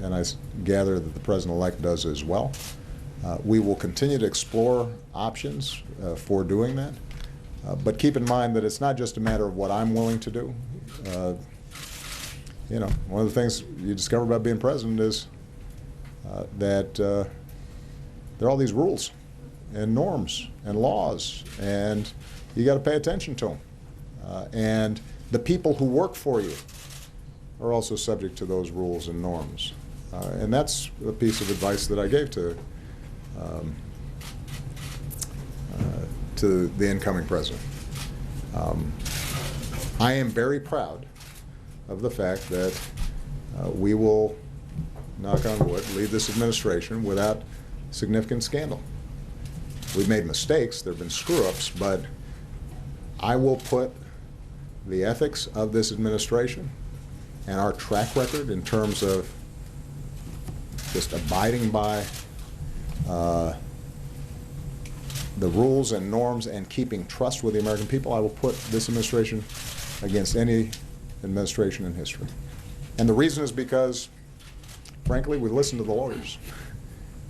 and I gather that the President-elect does as well. We will continue to explore options for doing that, but keep in mind that it's not just a matter of what I'm willing to do. You know, one of the things you discover about being president is that there are all these rules and norms and laws, and you got to pay attention to them. And the people who work for you are also subject to those rules and norms. And that's a piece of advice that I gave to the incoming president. I am very proud of the fact that we will, knock on wood, lead this administration without significant scandal. We've made mistakes, there have been screw-ups, but I will put the ethics of this administration and our track record in terms of just abiding by the rules and norms and keeping trust with the American people, I will put this administration against any administration in history. And the reason is because, frankly, we listened to the lawyers.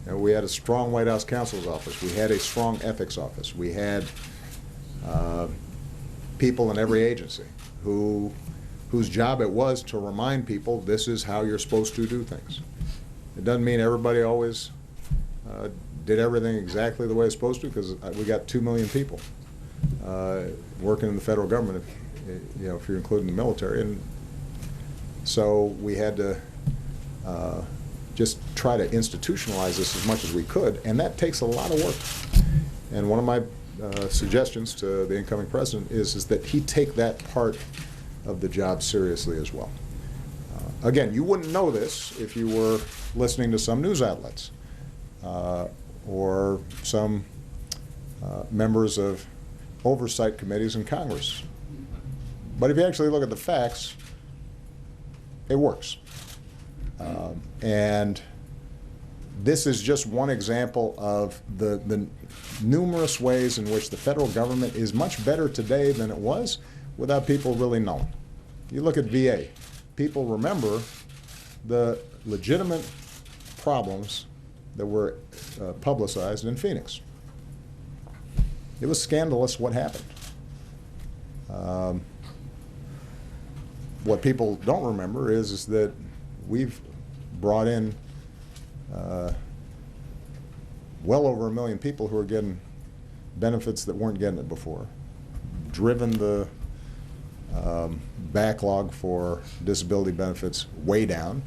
You know, we had a strong White House counsel's office. We had a strong ethics office. We had people in every agency whose job it was to remind people this is how you're supposed to do things. It doesn't mean everybody always did everything exactly the way it's supposed to, because we got 2 million people working in the federal government, if you're including the military, and so we had to just try to institutionalize this as much as we could, and that takes a lot of work. And one of my suggestions to the incoming president is that he take that part of the job seriously as well. Again, you wouldn't know this if you were listening to some news outlets or some members of oversight committees in Congress. But if you actually look at the facts, it works. And this is just one example of the numerous ways in which the federal government is much better today than it was without people really knowing. You look at VA, people remember the legitimate problems that were publicized in Phoenix. It was scandalous what happened. What people don't remember is that we've brought in well over 1 million people who are getting benefits that weren't getting it before, driven the backlog for disability benefits way down,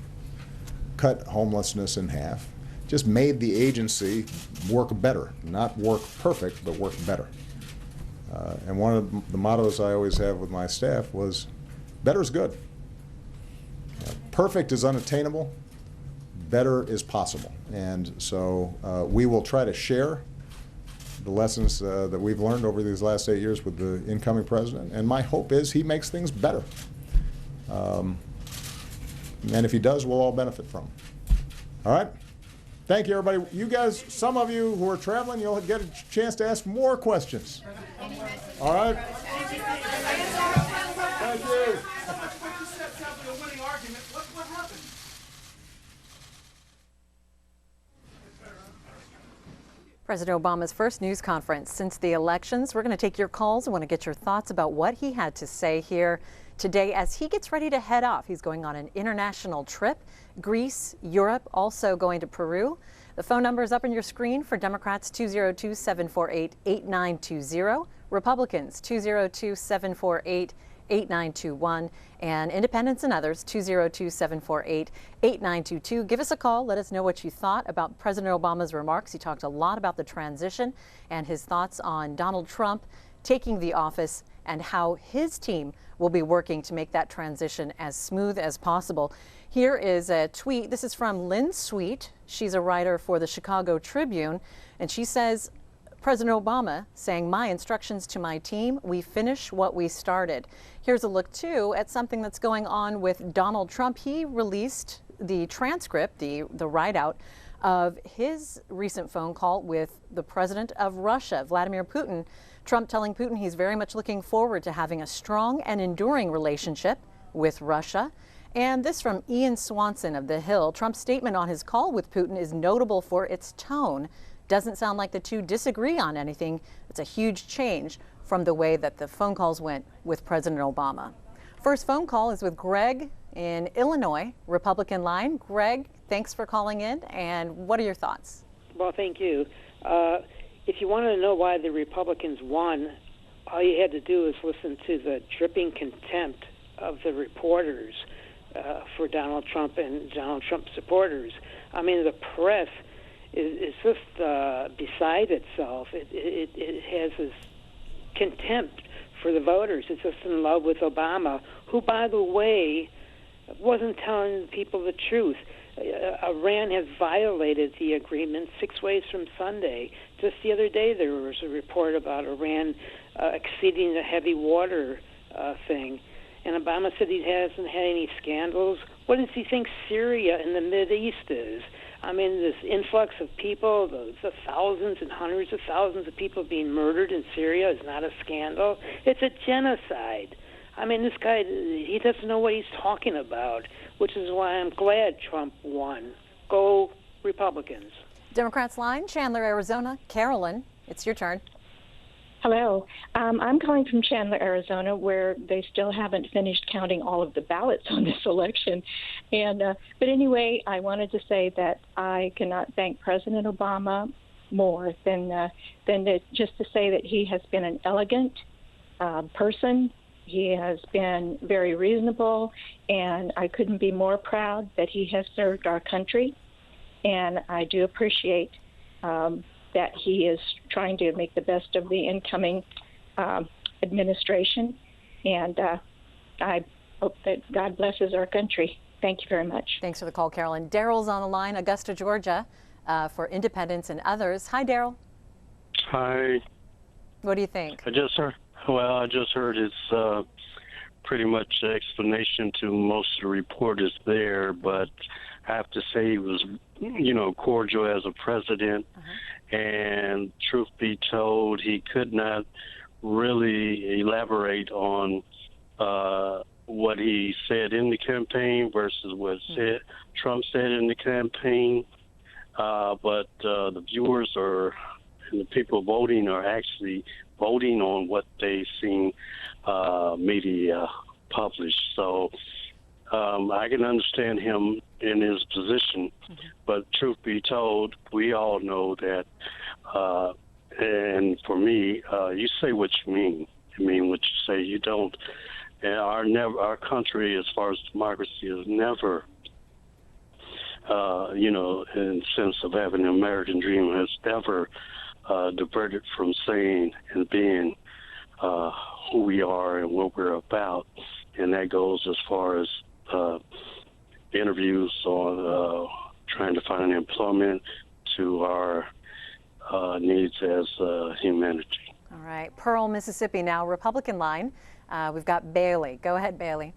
cut homelessness in half, just made the agency work better, not work perfect, but work better. And one of the mottos I always have with my staff was, better is good. Perfect is unattainable, better is possible. And so we will try to share the lessons that we've learned over these last 8 years with the incoming president, and my hope is he makes things better. And if he does, we'll all benefit from it. All right? Thank you, everybody. You guys, some of you who are traveling, you'll get a chance to ask more questions. All right? Thank you. President Obama's first news conference since the elections. We're going to take your calls. I want to get your thoughts about what he had to say here today as he gets ready to head off. He's going on an international trip, Greece, Europe, also going to Peru. The phone number is up on your screen for Democrats, 202-748-8920, Republicans, 202-748-8921, and independents and others, 202-748-8922. Give us a call. Let us know what you thought about President Obama's remarks. He talked a lot about the transition and his thoughts on Donald Trump taking the office and how his team will be working to make that transition as smooth as possible. Here is a tweet. This is from Lynn Sweet. She's a writer for the Chicago Tribune, and she says, President Obama saying, my instructions to my team, we finish what we started. Here's a look, too, at something that's going on with Donald Trump. He released the transcript, the write-out of his recent phone call with the president of Russia, Vladimir Putin. Trump telling Putin he's very much looking forward to having a strong and enduring relationship with Russia. And this from Ian Swanson of The Hill. Trump's statement on his call with Putin is notable for its tone. Doesn't sound like the two disagree on anything. It's a huge change from the way that the phone calls went with President Obama. First phone call is with Greg in Illinois, Republican line. Greg, thanks for calling in, and what are your thoughts? Well, thank you. If you want to know why the Republicans won, all you had to do is listen to the dripping contempt of the reporters for Donald Trump and Donald Trump supporters. I mean, the press is just beside itself. It has this contempt for the voters. It's just in love with Obama, who, by the way, wasn't telling people the truth. Iran has violated the agreement 6 ways from Sunday. Just the other day there was a report about Iran exceeding the heavy water thing. And Obama said he hasn't had any scandals. What does he think Syria in the Mideast is? I mean, this influx of people, the thousands and hundreds of thousands of people being murdered in Syria is not a scandal. It's a genocide. I mean, this guy, he doesn't know what he's talking about, which is why I'm glad Trump won. Go Republicans. Democrats line, Chandler, Arizona. Carolyn, it's your turn. Hello. I'm calling from Chandler, Arizona, where they still haven't finished counting all of the ballots on this election. And but anyway, I wanted to say that I cannot thank President Obama more than just to say that he has been an elegant person. He has been very reasonable, and I couldn't be more proud that he has served our country. And I do appreciate that he is trying to make the best of the incoming administration. And I hope that God blesses our country. Thank you very much. Thanks for the call, Carolyn. Daryl's on the line, Augusta, Georgia, for Independence and others. Hi, Daryl. Hi. What do you think? I just heard his pretty much explanation to most of the reporters there, but I have to say he was, cordial as a president. And truth be told, he could not really elaborate on what he said in the campaign versus what Trump said in the campaign. But the viewers and the people voting are actually voting on what they seen media publish. So I can understand him in his position, but truth be told, we all know that, and for me, you say what you mean. You mean what you say. You don't. And our country, as far as democracy, is never, in the sense of having an American dream, has never diverted from saying and being who we are and what we're about. And that goes as far as interviews on trying to find employment to our needs as humanity. All right. Pearl, Mississippi now, Republican line. We've got Bailey. Go ahead, Bailey.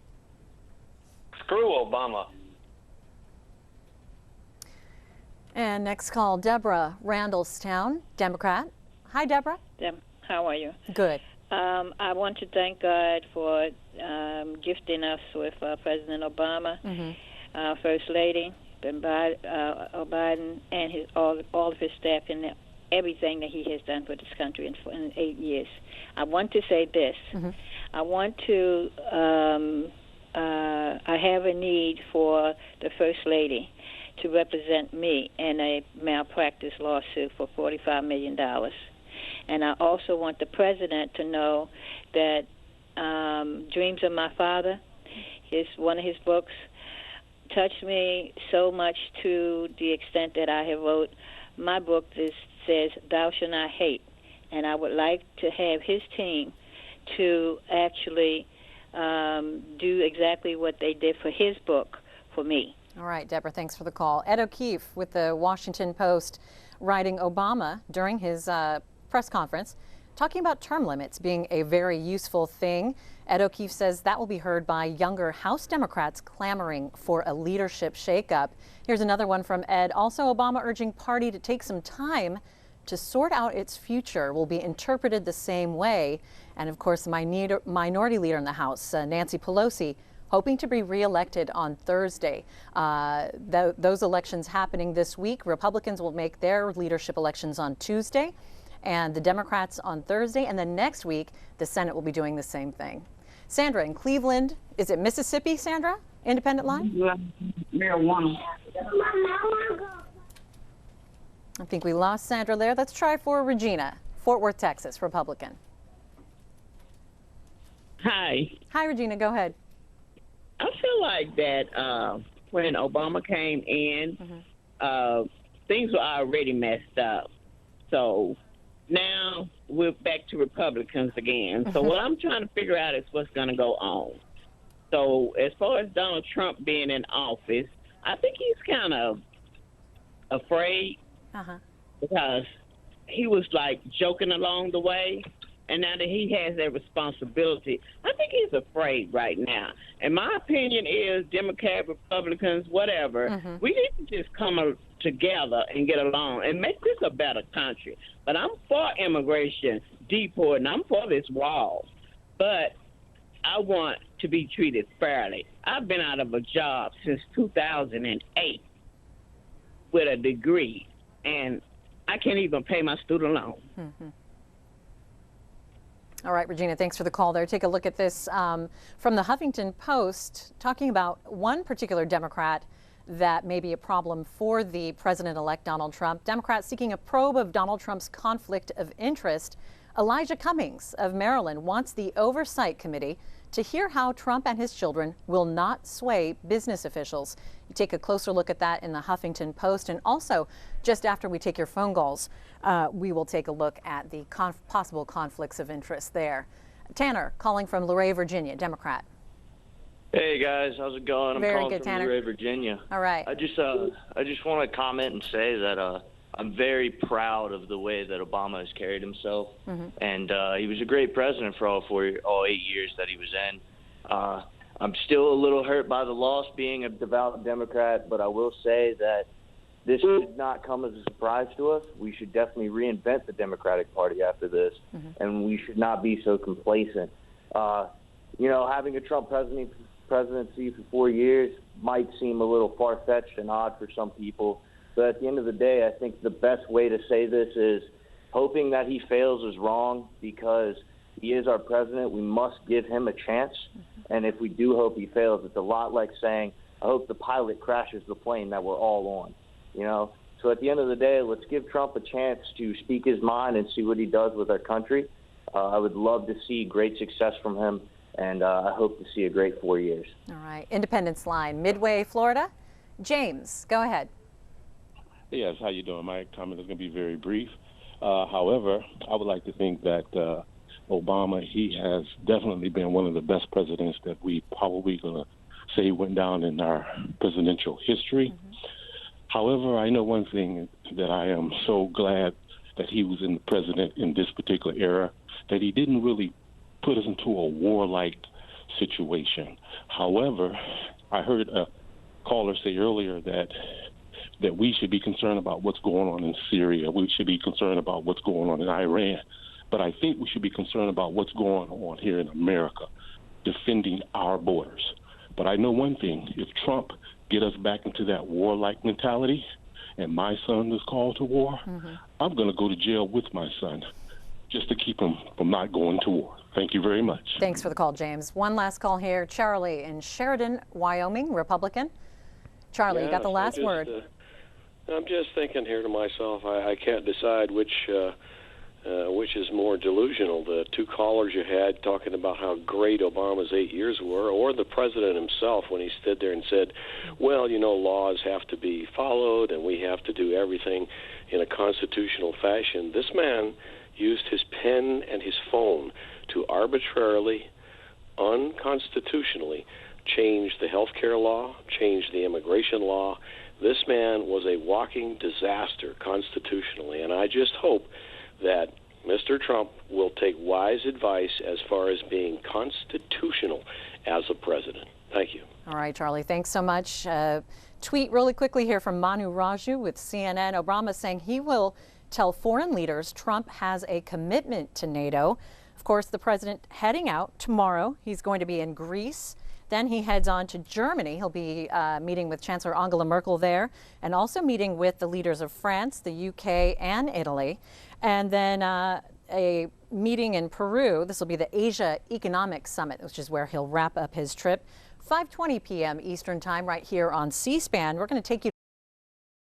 Screw Obama. And next call, Deborah, Randallstown, Democrat. Hi, Deborah. How are you? Good. I want to thank God for gifting us with President Obama, First Lady, Biden, and all of his staff, and everything that he has done for this country in 8 years. I want to say this. I want to. I have a need for the First Lady to represent me in a malpractice lawsuit for $45 million. And I also want the president to know that Dreams of My Father, one of his books, touched me so much to the extent that I have wrote my book that says, Thou Shalt Not Hate. And I would like to have his team to actually do exactly what they did for his book for me. All right, Deborah, thanks for the call. Ed O'Keefe with the Washington Post writing Obama during his press conference, talking about term limits being a very useful thing. Ed O'Keefe says that will be heard by younger House Democrats clamoring for a leadership shakeup. Here's another one from Ed. Also, Obama urging party to take some time to sort out its future will be interpreted the same way. And of course, the minority leader in the House, Nancy Pelosi, hoping to be reelected on Thursday. Those elections happening this week. Republicans will make their leadership elections on Tuesday, and the Democrats on Thursday. And then next week, the Senate will be doing the same thing. Sandra in Cleveland, is it Mississippi, Sandra? Independent line? Marijuana. I think we lost Sandra there. Let's try for Regina, Fort Worth, Texas, Republican. Hi. Hi, Regina, go ahead. I feel like that when Obama came in, things were already messed up. So now we're back to Republicans again. So what I'm trying to figure out is what's going to go on. So as far as Donald Trump being in office, I think he's kind of afraid because he was like joking along the way. And now that he has that responsibility, I think he's afraid right now. And my opinion is Democrat, Republicans, whatever, we need to just come together and get along and make this a better country. But I'm for immigration, deporting. I'm for this wall. But I want to be treated fairly. I've been out of a job since 2008 with a degree, and I can't even pay my student loan. All right, Regina, thanks for the call there. Take a look at this from the Huffington Post, talking about one particular Democrat that may be a problem for the president-elect Donald Trump. Democrats seeking a probe of Donald Trump's conflict of interest. Elijah Cummings of Maryland wants the Oversight Committee to hear how Trump and his children will not sway business officials. You take a closer look at that in the Huffington Post. And also, just after we take your phone calls, we will take a look at the possible conflicts of interest there. Tanner, calling from Luray, Virginia, Democrat. Hey guys, how's it going? I'm Very calling good, from Tanner. Luray, Virginia. All right. I just want to comment and say that I'm very proud of the way that Obama has carried himself, and he was a great president for all 8 years that he was in. I'm still a little hurt by the loss, being a devout Democrat, but I will say that this should not come as a surprise to us. We should definitely reinvent the Democratic Party after this, and we should not be so complacent. Having a Trump presidency for 4 years might seem a little far-fetched and odd for some people, but at the end of the day, I think the best way to say this is hoping that he fails is wrong, because he is our president. We must give him a chance, and if we do hope he fails, it's a lot like saying, I hope the pilot crashes the plane that we're all on. So at the end of the day, let's give Trump a chance to speak his mind and see what he does with our country. I would love to see great success from him, and I hope to see a great 4 years. All right. Independence Line, Midway, Florida. James, go ahead. Yes, how you doing? My comment is going to be very brief. However, I would like to think that Obama, he has definitely been one of the best presidents that we probably going to say went down in our presidential history. However, I know one thing, that I am so glad that he was in the president in this particular era, that he didn't really put us into a warlike situation. However, I heard a caller say earlier that we should be concerned about what's going on in Syria. We should be concerned about what's going on in Iran. But I think we should be concerned about what's going on here in America, defending our borders. But I know one thing, if Trump get us back into that warlike mentality and my son is called to war, I'm going to go to jail with my son just to keep him from not going to war. Thank you very much. Thanks for the call, James. One last call here. Charlie in Sheridan, Wyoming, Republican. Charlie, you got the last word. I'm just thinking here to myself, I can't decide which is more delusional, the two callers you had talking about how great Obama's 8 years were, or the president himself when he stood there and said, well, laws have to be followed and we have to do everything in a constitutional fashion. This man, used his pen and his phone to arbitrarily, unconstitutionally change the health care law, change the immigration law. This man was a walking disaster constitutionally, and I just hope that Mr. Trump will take wise advice as far as being constitutional as a president. Thank you. All right, Charlie, thanks so much. Tweet really quickly here from Manu Raju with CNN. Obama saying he will tell foreign leaders Trump has a commitment to NATO. Of course, the president heading out tomorrow. He's going to be in Greece. Then he heads on to Germany. He'll be meeting with Chancellor Angela Merkel there, and also meeting with the leaders of France, the UK, and Italy. And then a meeting in Peru. This will be the Asia Economic Summit, which is where he'll wrap up his trip. 5:20 p.m. Eastern Time right here on C-SPAN. We're going to take you